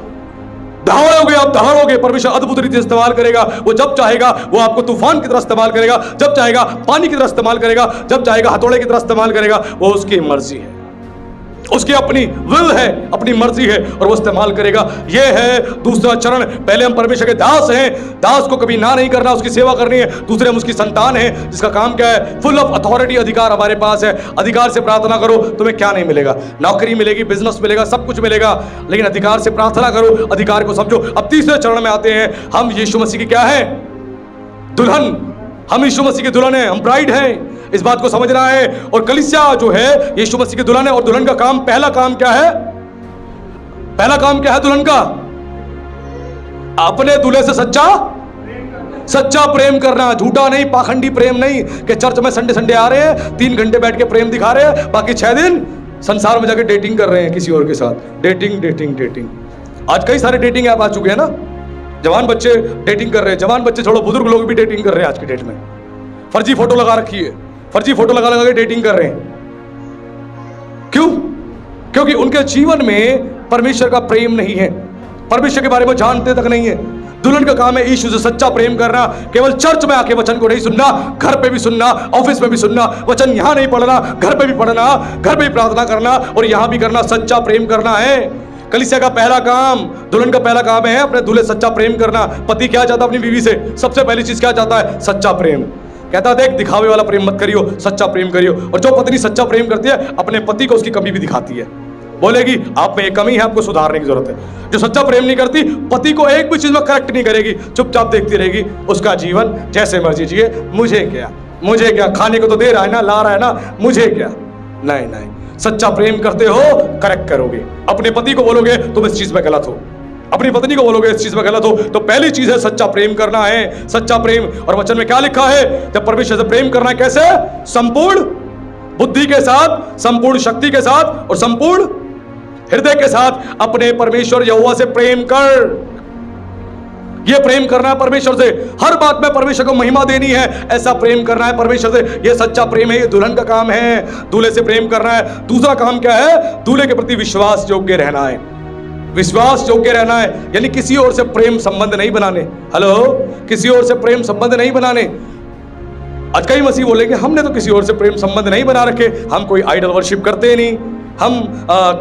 दहाड़ोगे आप, दहाड़ोगे, परमेश्वर अद्भुत रीति से इस्तेमाल करेगा। वो जब चाहेगा वो आपको तूफान की तरह इस्तेमाल करेगा, जब चाहेगा पानी की तरह इस्तेमाल करेगा, जब चाहेगा हथौड़े की तरह इस्तेमाल करेगा। वो उसकी मर्जी है, उसकी अपनी विल है, अपनी मर्जी है, और वो इस्तेमाल करेगा। ये है दूसरा चरण। पहले हम परमेश्वर के दास हैं, दास को कभी ना नहीं करना, उसकी सेवा करनी है। दूसरे हम उसकी संतान हैं, जिसका काम क्या है? फुल ऑफ अथॉरिटी, अधिकार हमारे पास है। अधिकार से प्रार्थना करो, तुम्हें क्या नहीं मिलेगा? नौकरी मिलेगी, बिजनेस मिलेगा, सब कुछ मिलेगा, लेकिन अधिकार से प्रार्थना करो, अधिकार को समझो। अब तीसरे चरण में आते हैं। हम यीशु मसीह की क्या है? दुल्हन। हम यीशु मसीह की दुल्हन है, हम ब्राइड हैं। इस बात को समझना है। और कलीसिया जो है यीशु मसीह की दुल्हन है, और दुल्हन का काम, पहला काम क्या है? पहला काम क्या है दुल्हन का? अपने दूल्हे से सच्चा प्रेम करना। झूठा नहीं, पाखंडी प्रेम नहीं कि चर्च में संडे संडे आ रहे हैं, 3 घंटे बैठ के प्रेम दिखा रहे हैं, बाकी 6 दिन संसार में जाके डेटिंग कर रहे हैं किसी और के साथ। डेटिंग। आज कई सारे डेटिंग ऐप आ चुके हैं ना। जवान बच्चे डेटिंग कर रहे हैं, जवान बच्चे छोड़ो, बुजुर्ग लोग भी डेटिंग कर रहे हैं आज की डेट में। फर्जी फोटो लगा रखी है, फर्जी फोटो लगा के डेटिंग कर रहे हैं। क्यों? क्योंकि उनके जीवन में परमेश्वर का प्रेम नहीं है, परमेश्वर के बारे में जानते तक नहीं है। दुल्हन का काम है यीशु से सच्चा प्रेम करना। केवल चर्च में आके वचन को नहीं सुनना, घर पे भी सुनना, ऑफिस में भी सुनना। वचन यहां नहीं पढ़ना, घर पे भी पढ़ना, घर पे भी प्रार्थना करना, और यहां भी करना। सच्चा प्रेम करना है कलीसिया का पहला काम। दुल्हन का पहला काम है अपने दूल्हे सच्चा प्रेम करना। पति क्या चाहता है अपनी बीवी से? सबसे पहली चीज क्या चाहता है? सच्चा प्रेम। कहता देख, दिखावे वाला प्रेम मत करियो, सच्चा प्रेम करियो। और जो पत्नी सच्चा प्रेम करती है, अपने पति को उसकी कमी भी दिखाती है। बोलेगी आप में एक कमी है, आपको सुधारने की जरूरत है। जो सच्चा प्रेम नहीं करती, पति को एक भी चीज में करेक्ट नहीं करेगी, चुपचाप देखती रहेगी, उसका जीवन जैसे मर्जी जिए, मुझे क्या, खाने को तो दे रहा है ना, ला रहा है ना, मुझे क्या। नहीं, सच्चा प्रेम करते हो, करेक्ट करोगे। अपने पति को बोलोगे तुम इस चीज में गलत हो, अपनी पत्नी को बोलोगे इस चीज में गलत हो। तो पहली चीज है सच्चा प्रेम करना है, सच्चा प्रेम। और वचन में क्या लिखा है? जब परमेश्वर से प्रेम करना है, कैसे? संपूर्ण बुद्धि के साथ, संपूर्ण शक्ति के साथ, और संपूर्ण हृदय के साथ अपने परमेश्वर यहोवा से प्रेम कर। ये प्रेम करना है परमेश्वर से, हर बात में परमेश्वर को महिमा देनी है, ऐसा प्रेम करना है परमेश्वर से। ये सच्चा प्रेम है, ये दुल्हन का काम है, दूल्हे से प्रेम करना है। दूसरा काम क्या है? दूल्हे के प्रति विश्वास योग्य रहना है। विश्वास योग्य रहना है, यानी किसी और से प्रेम संबंध नहीं बनाने। हेलो, किसी और से प्रेम संबंध नहीं बनाने। आज कई मसीह बोलेंगे हमने तो किसी और से प्रेम संबंध नहीं बना रखे, हम कोई आइडल वर्शिप करते नहीं, हम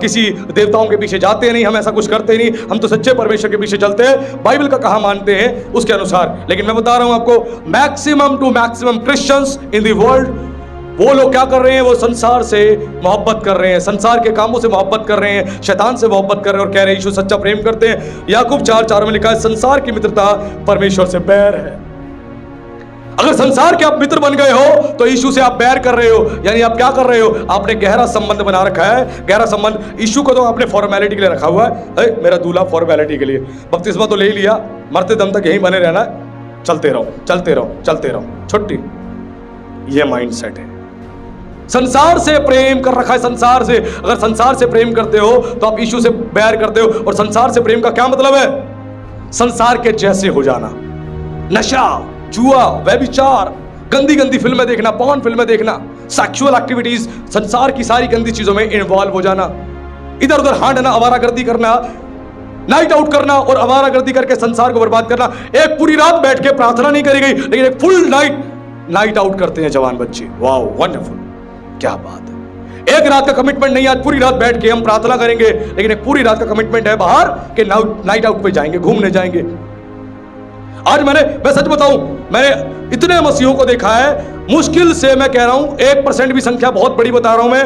किसी देवताओं के पीछे जाते नहीं, हम ऐसा कुछ करते नहीं, हम तो सच्चे परमेश्वर के पीछे चलते हैं, बाइबल का कहा मानते हैं उसके अनुसार। लेकिन मैं बता रहा हूं आपको, maximum to maximum Christians in the world, वो लोग क्या कर रहे हैं? वो संसार से मोहब्बत कर रहे हैं, संसार के कामों से मोहब्बत कर रहे हैं, शैतान से मोहब्बत कर रहे हैं, और कह रहे हैं यीशु सच्चा प्रेम करते हैं। याकूब 4:4 में लिखा है, संसार की मित्रता परमेश्वर से बैर है। अगर संसार के आप मित्र बन गए हो तो यीशु से आप बैर कर रहे हो, यानी आप क्या कर रहे हो? आपने गहरा संबंध बना रखा है, गहरा संबंध। यीशु को तो आपने फॉर्मेलिटी के लिए रखा हुआ है, मेरा दूल्हा फॉर्मेलिटी के लिए, बपतिस्मा तो ले ही लिया, मरते दम तक यहीं बने रहना, चलते रहो, छुट्टी। ये माइंडसेट है। संसार से प्रेम कर रखा है, संसार से। अगर संसार से प्रेम करते हो तो आप यीशु से बैर करते हो। और संसार से प्रेम का क्या मतलब है? संसार के जैसे हो जाना, नशा, जुआ, व्यभिचार, गंदी गंदी फिल्में देखना, पॉर्न फिल्में देखना, सेक्सुअल एक्टिविटीज, संसार की सारी गंदी चीजों में इन्वॉल्व हो जाना, इधर उधर हांडना, आवारागर्दी करना, नाइट आउट करना और आवारागर्दी करके संसार को बर्बाद करना। एक पूरी रात बैठ के प्रार्थना नहीं करी गई, लेकिन एक फुल नाइट आउट करते हैं जवान बच्चे। वाओ, वंडरफुल, क्या बात है। एक रात का कमिटमेंट नहीं, आज पूरी रात बैठ के हम प्रार्थना करेंगे, लेकिन एक पूरी रात का कमिटमेंट है बाहर के नाइट आउट पे जाएंगे, घूमने जाएंगे। आज मैं सच बताऊं, मैंने इतने मसीहों को देखा है, मुश्किल से मैं कह रहा हूं 1% भी, संख्या बहुत बड़ी बता रहा हूं मैं,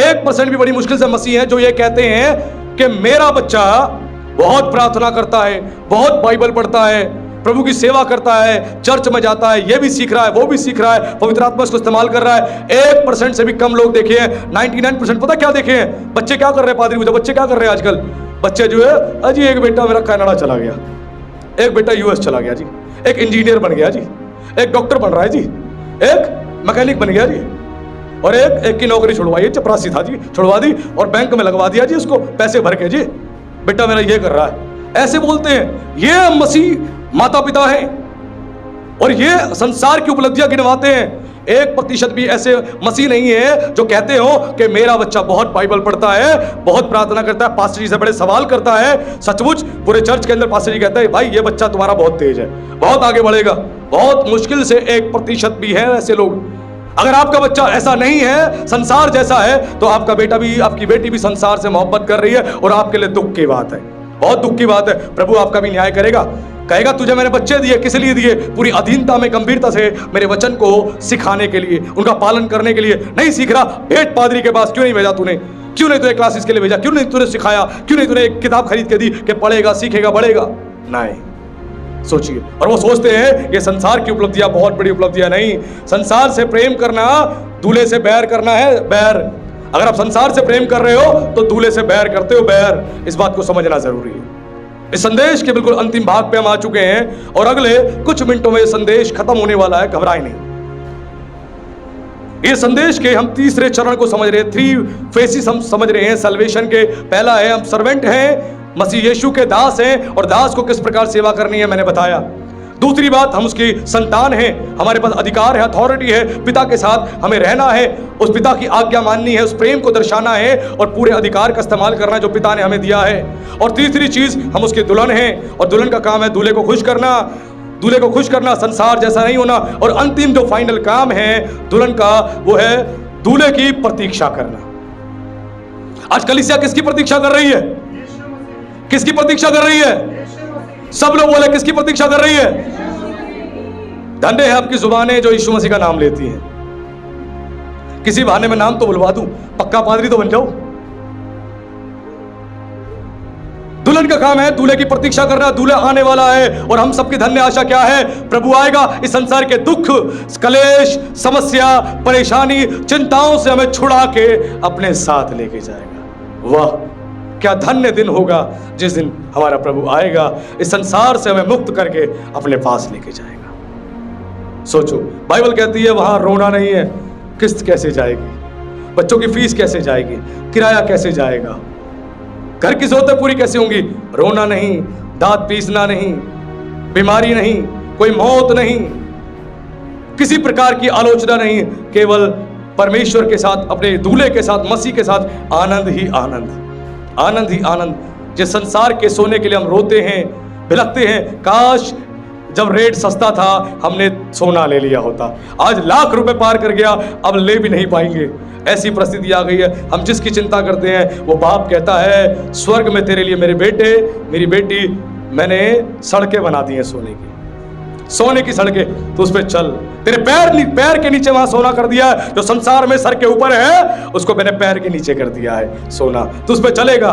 1% भी बड़ी मुश्किल से मसीह हैं जो ये कहते हैं कि मेरा बच्चा बहुत प्रार्थना करता है, बहुत बाइबल पढ़ता है, प्रभु की सेवा करता है, चर्च में जाता है, ये भी सीख रहा है, वो भी सीख रहा है, पवित्र आत्मा इसको इस्तेमाल कर रहा है। 1% से भी कम लोग देखे हैं। 99% पता क्या देखे हैं? बच्चे क्या कर रहे हैं? पादरी मुझे, बच्चे क्या कर रहे हैं आजकल? बच्चे जो है, अजी एक बेटा मेरा कनाडा चला गया, एक बेटा यूएस चला गया जी, एक इंजीनियर बन गया जी, एक डॉक्टर बन रहा है जी, एक मैकेनिक बन गया जी, और एक की नौकरी छुड़वाई, चपरासी था जी, छुड़वा दी और बैंक में लगवा दिया जी उसको पैसे भर के, जी बेटा मेरा ये कर रहा है। ऐसे बोलते हैं। ये मसीह माता पिता हैं और ये संसार की उपलब्धियां गिनवाते हैं। 1% भी ऐसे मसीह नहीं है जो कहते हो कि मेरा बच्चा बहुत बाइबल पढ़ता है, बहुत प्रार्थना करता है, पास्टर जी से बड़े सवाल करता है। सचमुच पूरे चर्च के अंदर पास्टर जी कहता है भाई ये बच्चा तुम्हारा बहुत तेज है, बहुत आगे बढ़ेगा। बहुत मुश्किल से 1% भी है ऐसे लोग। अगर आपका बच्चा ऐसा नहीं है, संसार जैसा है, तो आपका बेटा भी, आपकी बेटी भी संसार से मोहब्बत कर रही है और आपके लिए दुख की बात है, बहुत दुख की बात है। प्रभु आपका भी न्याय करेगा, कहेगा तुझे मैंने बच्चे दिए, किस लिए दिए? पूरी अधीनता में, गंभीरता से मेरे वचन को सिखाने के लिए, उनका पालन करने के लिए। नहीं सीख रहा, भेंट पादरी के पास क्यों नहीं भेजा तूने? क्यों नहीं तूने क्लासेस के लिए भेजा? क्यों नहीं तूने सिखाया? क्यों नहीं तूने एक किताब खरीद के दी कि पढ़ेगा, सीखेगा, बढ़ेगा? नहीं, सोचिए। और वो सोचते हैं ये संसार की उपलब्धियां बहुत बड़ी उपलब्धियां नहीं। संसार से प्रेम करना दूल्हे से बैर करना है, बैर। अगर आप संसार से प्रेम कर रहे हो तो दूल्हे से बैर करते हो, बैर। इस बात को समझना जरूरी है। इस संदेश के बिल्कुल अंतिम भाग पे हम आ चुके हैं और अगले कुछ मिनटों में संदेश खत्म होने वाला है, घबराए नहीं। ये संदेश के हम तीसरे चरण को समझ रहे हैं, 3 फेसिस हम समझ रहे हैं सल्वेशन के। पहला है हम सर्वेंट हैं, मसीह यीशु के दास हैं और दास को किस प्रकार सेवा करनी है मैंने बताया। दूसरी बात, हम उसकी संतान हैं, हमारे पास अधिकार है, अथॉरिटी है, पिता के साथ हमें रहना है, उस पिता की आज्ञा माननी है, उस प्रेम को दर्शाना है और पूरे अधिकार का इस्तेमाल करना है जो पिता ने हमें दिया है। और तीसरी चीज, हम उसके दुल्हन हैं और दुल्हन का काम है दूल्हे को खुश करना, दूल्हे को खुश करना, संसार जैसा नहीं होना। और अंतिम जो फाइनल काम है दुल्हन का, वो है दूल्हे की प्रतीक्षा करना। आज कलीसिया किसकी प्रतीक्षा कर रही है? किसकी प्रतीक्षा कर रही है? सब लोग बोले किसकी प्रतीक्षा कर रही है? धन्य है आपकी जुबानें जो यीशु मसीह का नाम लेती हैं। किसी बहाने में नाम तो बुलवा दूं, पक्का पादरी तो बन जाओ। दुल्हन का काम है दूल्हे की प्रतीक्षा करना, दूल्हा आने वाला है और हम सबकी धन्य आशा क्या है? प्रभु आएगा, इस संसार के दुख, कलेश, समस्या, परेशानी, चिंताओं से हमें छुड़ा के अपने साथ लेके जाएगा। वाह, क्या धन्य दिन होगा जिस दिन हमारा प्रभु आएगा, इस संसार से हमें मुक्त करके अपने पास लेके जाएगा। सोचो, बाइबल कहती है वहां रोना नहीं है। किस्त कैसे जाएगी? बच्चों की फीस कैसे जाएगी? किराया कैसे जाएगा? घर की जरूरतें पूरी कैसे होंगी? रोना नहीं, दांत पीसना नहीं, बीमारी नहीं, कोई मौत नहीं, किसी प्रकार की आलोचना नहीं, केवल परमेश्वर के साथ, अपने दूल्हे के साथ, मसीह के साथ आनंद ही आनंद, आनंद ही आनंद। जिस संसार के सोने के लिए हम रोते हैं, बिलखते हैं, काश जब रेट सस्ता था हमने सोना ले लिया होता। आज लाख रुपए पार कर गया, अब ले भी नहीं पाएंगे, ऐसी परिस्थिति आ गई है। हम जिसकी चिंता करते हैं वो बाप कहता है स्वर्ग में तेरे लिए मेरे बेटे, मेरी बेटी, मैंने सड़कें बना दी हैं सोने की, सोने की सड़कें, तो उस पर चल। तेरे पैर के नीचे वहां सोना कर दिया है, जो संसार में सर के ऊपर है उसको मैंने पैर के नीचे कर दिया है सोना, तो उस पर चलेगा।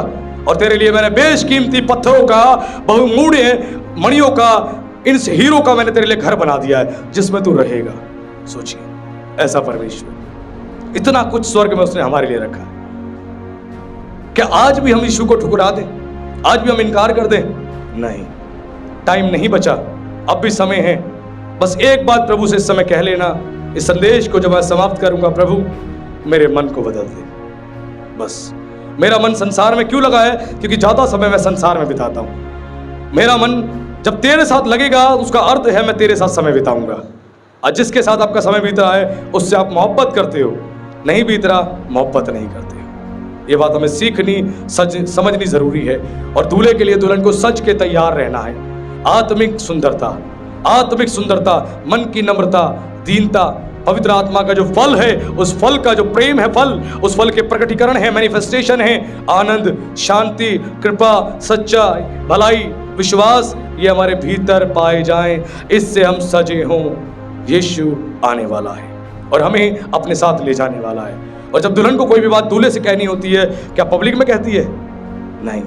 और तेरे लिए मैंने बेशकीमती पत्थरों का, बहुमूल्य मणियों का, इन हीरो का मैंने तेरे लिए घर बना दिया है जिसमें तू रहेगा। सोचिए, ऐसा परमेश्वर, इतना कुछ स्वर्ग में उसने हमारे लिए रखा है। क्या आज भी हम यीशु को ठुकरा दें? आज भी हम इनकार कर दें? नहीं, टाइम नहीं बचा, अब भी समय है। बस एक बात प्रभु से इस समय कह लेना, इस संदेश को जब मैं समाप्त करूंगा, प्रभु मेरे मन को बदल दे। बस मेरा मन संसार में क्यों लगा है? क्योंकि ज्यादा समय मैं संसार में बिताता हूं। मेरा मन जब तेरे साथ लगेगा उसका अर्थ है मैं तेरे साथ समय बिताऊंगा। और जिसके साथ आपका समय बीत रहा है उससे आप मोहब्बत करते हो, नहीं बीत रहा मोहब्बत नहीं करते हो। ये बात हमें सीखनी समझनी जरूरी है। और दूल्हे के लिए दुल्हन को सज के तैयार रहना है। आत्मिक सुंदरता, मन की नम्रता, दीनता, पवित्र आत्मा का जो फल है, उस फल का जो प्रेम है फल, उस फल के प्रकटीकरण है, मैनिफेस्टेशन है, आनंद, शांति, कृपा, सच्चाई, भलाई, विश्वास, ये हमारे भीतर पाए जाएं। इससे हम सजे हों। यीशु आने वाला है और हमें अपने साथ ले जाने वाला है। और जब दुल्हन को कोई भी बात दूल्हे से कहनी होती है, क्या पब्लिक में कहती है? नहीं।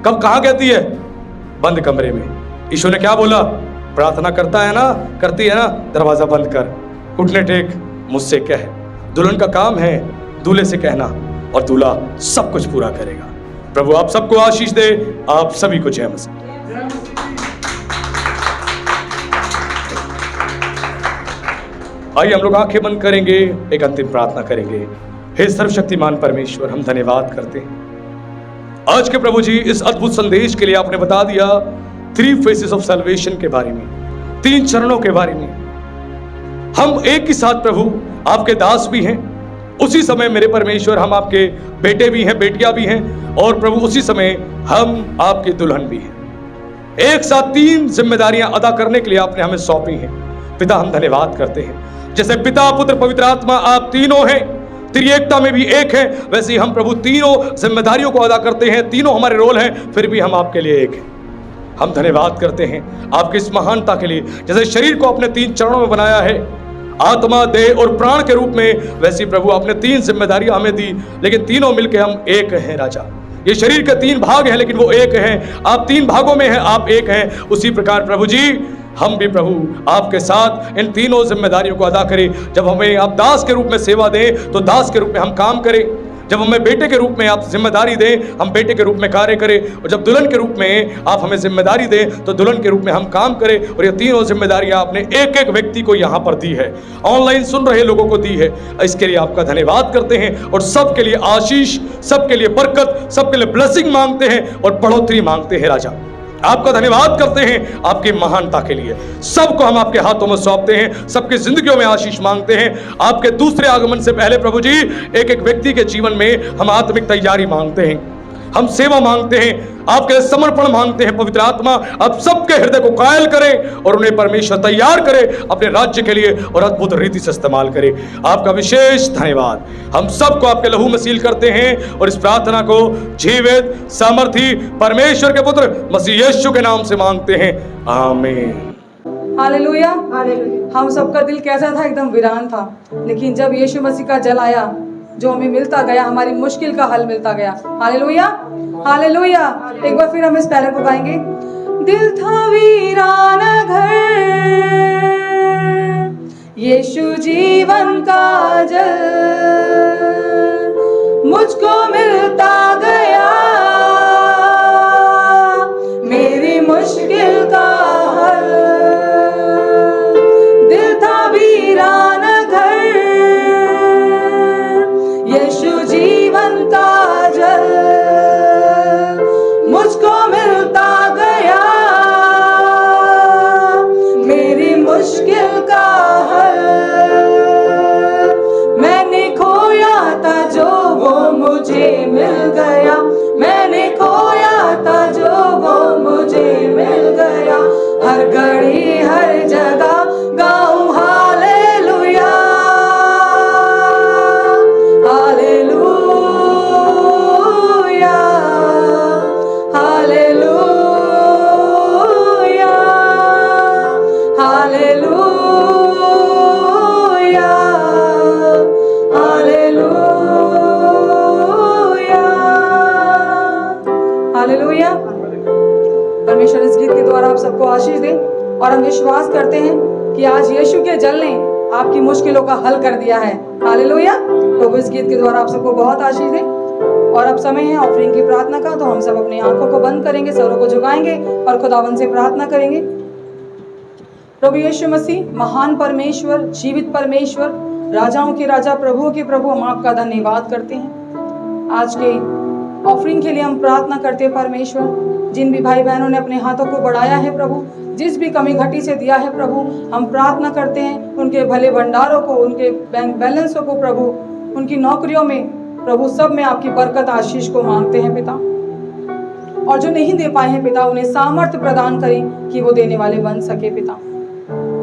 कब कहां कहती है? बंद कमरे में। यीशु ने क्या बोला? प्रार्थना करता है ना, करती है ना, दरवाजा बंद कर, घुटने टेक, मुझसे कह। दुल्हन का काम है दूल्हे से कहना और दूल्हा सब कुछ पूरा करेगा। प्रभु आप सबको आशीष दे। आप सभी को जय मसीह। आइए हम लोग आंखें बंद करेंगे, एक अंतिम प्रार्थना करेंगे। हे सर्वशक्तिमान परमेश्वर, हम धन्यवाद करते हैं आज के प्रभु जी इस अद्भुत संदेश के लिए। आपने बता दिया 3 फेसेस ऑफ सैल्वेशन के बारे में, 3 चरणों के बारे में। हम एक ही साथ प्रभु आपके दास भी हैं, उसी समय मेरे परमेश्वर हम आपके बेटे भी हैं, बेटियां भी हैं, और प्रभु उसी समय हम आपके दुल्हन भी हैं। एक साथ 3 जिम्मेदारियां अदा करने के लिए आपने हमें सौंपी हैं। पिता हम धन्यवाद करते हैं, जैसे पिता, पुत्र, पवित्र आत्मा आप तीनों हैं, त्रिएकता में भी एक है, वैसे ही हम प्रभु तीनों जिम्मेदारियों को अदा करते हैं। तीनों हमारे रोल हैं, फिर भी हम आपके लिए एक हैं। हम धन्यवाद करते हैं आपकी इस महानता के लिए। जैसे शरीर को आपने 3 चरणों में बनाया है, आत्मा, देह और प्राण के रूप में, वैसे प्रभु आपने 3 जिम्मेदारियां हमें दी, लेकिन तीनों मिलकर हम एक हैं। राजा, ये शरीर के 3 भाग हैं लेकिन वो एक हैं। आप 3 भागों में हैं, आप एक हैं। उसी प्रकार प्रभु जी हम भी प्रभु आपके साथ इन तीनों जिम्मेदारियों को अदा करें। जब हमें आप दास के रूप में सेवा दें तो दास के रूप में हम काम करें। जब हमें बेटे के रूप में आप जिम्मेदारी दें, हम बेटे के रूप में कार्य करें। और जब दुल्हन के रूप में आप हमें जिम्मेदारी दें तो दुल्हन के रूप में हम काम करें। और ये तीनों जिम्मेदारियां आपने एक एक व्यक्ति को यहाँ पर दी है, ऑनलाइन सुन रहे लोगों को दी है। इसके लिए आपका धन्यवाद करते हैं और सबके लिए आशीष, सबके लिए बरकत, सबके लिए ब्लेसिंग मांगते हैं और बढ़ोतरी मांगते हैं। राजा आपका धन्यवाद करते हैं आपकी महानता के लिए। सबको हम आपके हाथों में सौंपते हैं, सबकी जिंदगियों में आशीष मांगते हैं। आपके दूसरे आगमन से पहले प्रभु जी एक एक व्यक्ति के जीवन में हम आत्मिक तैयारी मांगते हैं, हम सेवा मांगते हैं, आपके समर्पण मांगते हैं। पवित्र आत्मा आप सबके हृदय को कायल करे और उन्हें परमेश्वर तैयार करे अपने राज्य के लिए और अद्भुत रीति से इस्तेमाल करे। आपका विशेष धन्यवाद। हम सबको आपके लहू में सील करते हैं और इस प्रार्थना को जीवित सामर्थी परमेश्वर के पुत्र मसीह यीशु के नाम से मांगते हैं, आमीन। हालेलुया। हम सबका दिल कैसा था? एकदम वीरान था, लेकिन जब यीशु मसीह का जल आया, जो हमें मिलता गया, हमारी मुश्किल का हल मिलता गया। Hallelujah, hallelujah. एक बार फिर हम इस पैरा को गाएंगे। दिल था वीरान घर, यीशु जीवन का जल मुझको मिलता गया, मेरी मुश्किल का हल। दिल था वीरान घर, यीशु जीवन का जल मुझको मिलता गया, मेरी मुश्किल का हल। मैंने खोया था जो वो मुझे मिल गया, मैंने खोया था जो वो मुझे मिल गया। हर घड़ी हर जगह गाऊं हालेलुया, हालेलुया। परमेश्वर इस गीत के द्वारा आप सबको आशीष दे और हम विश्वास करते हैं कि आज यीशु के जल ने आपकी मुश्किलों का हल कर दिया है। हालेलुया। तो इस गीत के द्वारा आप सबको बहुत आशीष दे। और अब समय है ऑफरिंग की प्रार्थना का, तो हम सब अपनी आंखों को बंद करेंगे, सरों को झुकाएंगे और खुदावन से प्रार्थना करेंगे। प्रभु यीशु मसीह, महान परमेश्वर, जीवित परमेश्वर, राजाओं के राजा, प्रभुओं के प्रभु, हम आपका धन्यवाद करते हैं। आज के ऑफरिंग के लिए हम प्रार्थना करते हैं परमेश्वर, जिन भी भाई बहनों ने अपने हाथों को बढ़ाया है प्रभु, जिस भी कमी घटी से दिया है प्रभु, हम प्रार्थना करते हैं उनके भले भंडारों को, उनके बैंक बैलेंसों को प्रभु, उनकी नौकरियों में प्रभु, सब में आपकी बरकत आशीष को मांगते हैं पिता। और जो नहीं दे पाए हैं पिता, उन्हें सामर्थ्य प्रदान करें कि वो देने वाले बन सके पिता।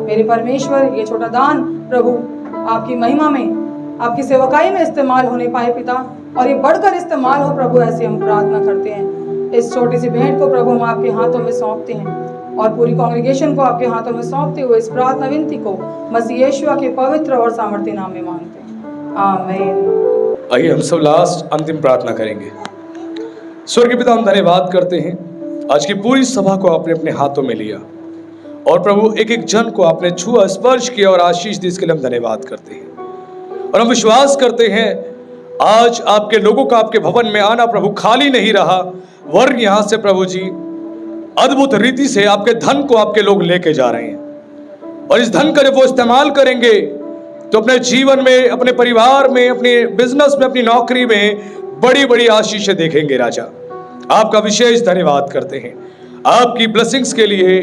मेरे परमेश्वर, ये छोटा दान प्रभु आपकी महिमा में, आपकी सेवकाई में इस्तेमाल होने पाए पिता, और ये बढ़कर इस्तेमाल हो प्रभु, ऐसे हम प्रार्थना करते हैं। इस छोटी सी भेंट को प्रभु हम आपके हाथों में सौंपते हैं और पूरी कांग्रेगेशन को आपके हाथों में सौंपते हुए इस प्रार्थना विनती को मसीह यीशु के पवित्र और सामर्थ्य नाम में मांगते हैं, आमीन। आइए हम सब लास्ट अंतिम प्रार्थना करेंगे। स्वर्गीय पिता, हम धन्यवाद करते हैं आज की पूरी सभा को आपने अपने हाथों में लिया और प्रभु एक एक जन को आपने छुआ, स्पर्श किया और आशीष दी, इसके लिए हम धन्यवाद करते हैं। और हम विश्वास करते हैं आज आपके लोगों का आपके भवन में आना प्रभु खाली नहीं रहा, वरन यहाँ से प्रभु जी अद्भुत रीति से आपके धन को आपके लोग लेके जा रहे हैं और इस धन का जब वो इस्तेमाल करेंगे तो अपने जीवन में, अपने परिवार में, अपने बिजनेस में, अपनी नौकरी में बड़ी बड़ी आशीषें देखेंगे। राजा, आपका विशेष धन्यवाद करते हैं आपकी ब्लेसिंग्स के लिए,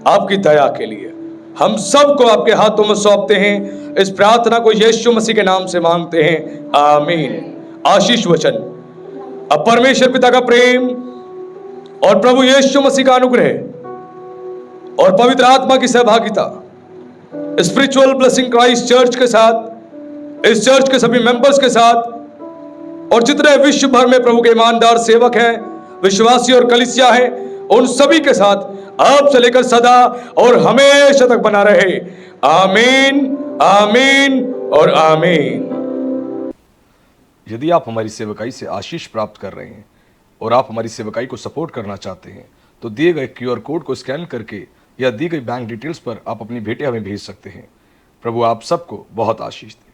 आपकी दया के लिए। हम सबको आपके हाथों में सौंपते हैं। इस प्रार्थना को यीशु मसीह के नाम से मांगते हैं, आमीन। आशीष वचन अब परमेश्वर पिता का प्रेम और प्रभु यीशु मसीह का अनुग्रह और पवित्र आत्मा की सहभागिता स्पिरिचुअल ब्लेसिंग क्राइस्ट चर्च के साथ, इस चर्च के सभी मेंबर्स के साथ और जितने विश्व भर में प्रभु के ईमानदार सेवक हैं, विश्वासी और कलीसिया हैं, उन सभी के साथ अब से लेकर सदा और हमेशा तक बना रहे, आमीन, आमीन और आमीन। यदि आप हमारी सेवकाई से आशीष प्राप्त कर रहे हैं और आप हमारी सेवकाई को सपोर्ट करना चाहते हैं तो दिए गए QR कोड को स्कैन करके या दी गई बैंक डिटेल्स पर आप अपनी भेंटें हमें भेज सकते हैं। प्रभु आप सबको बहुत आशीष दे।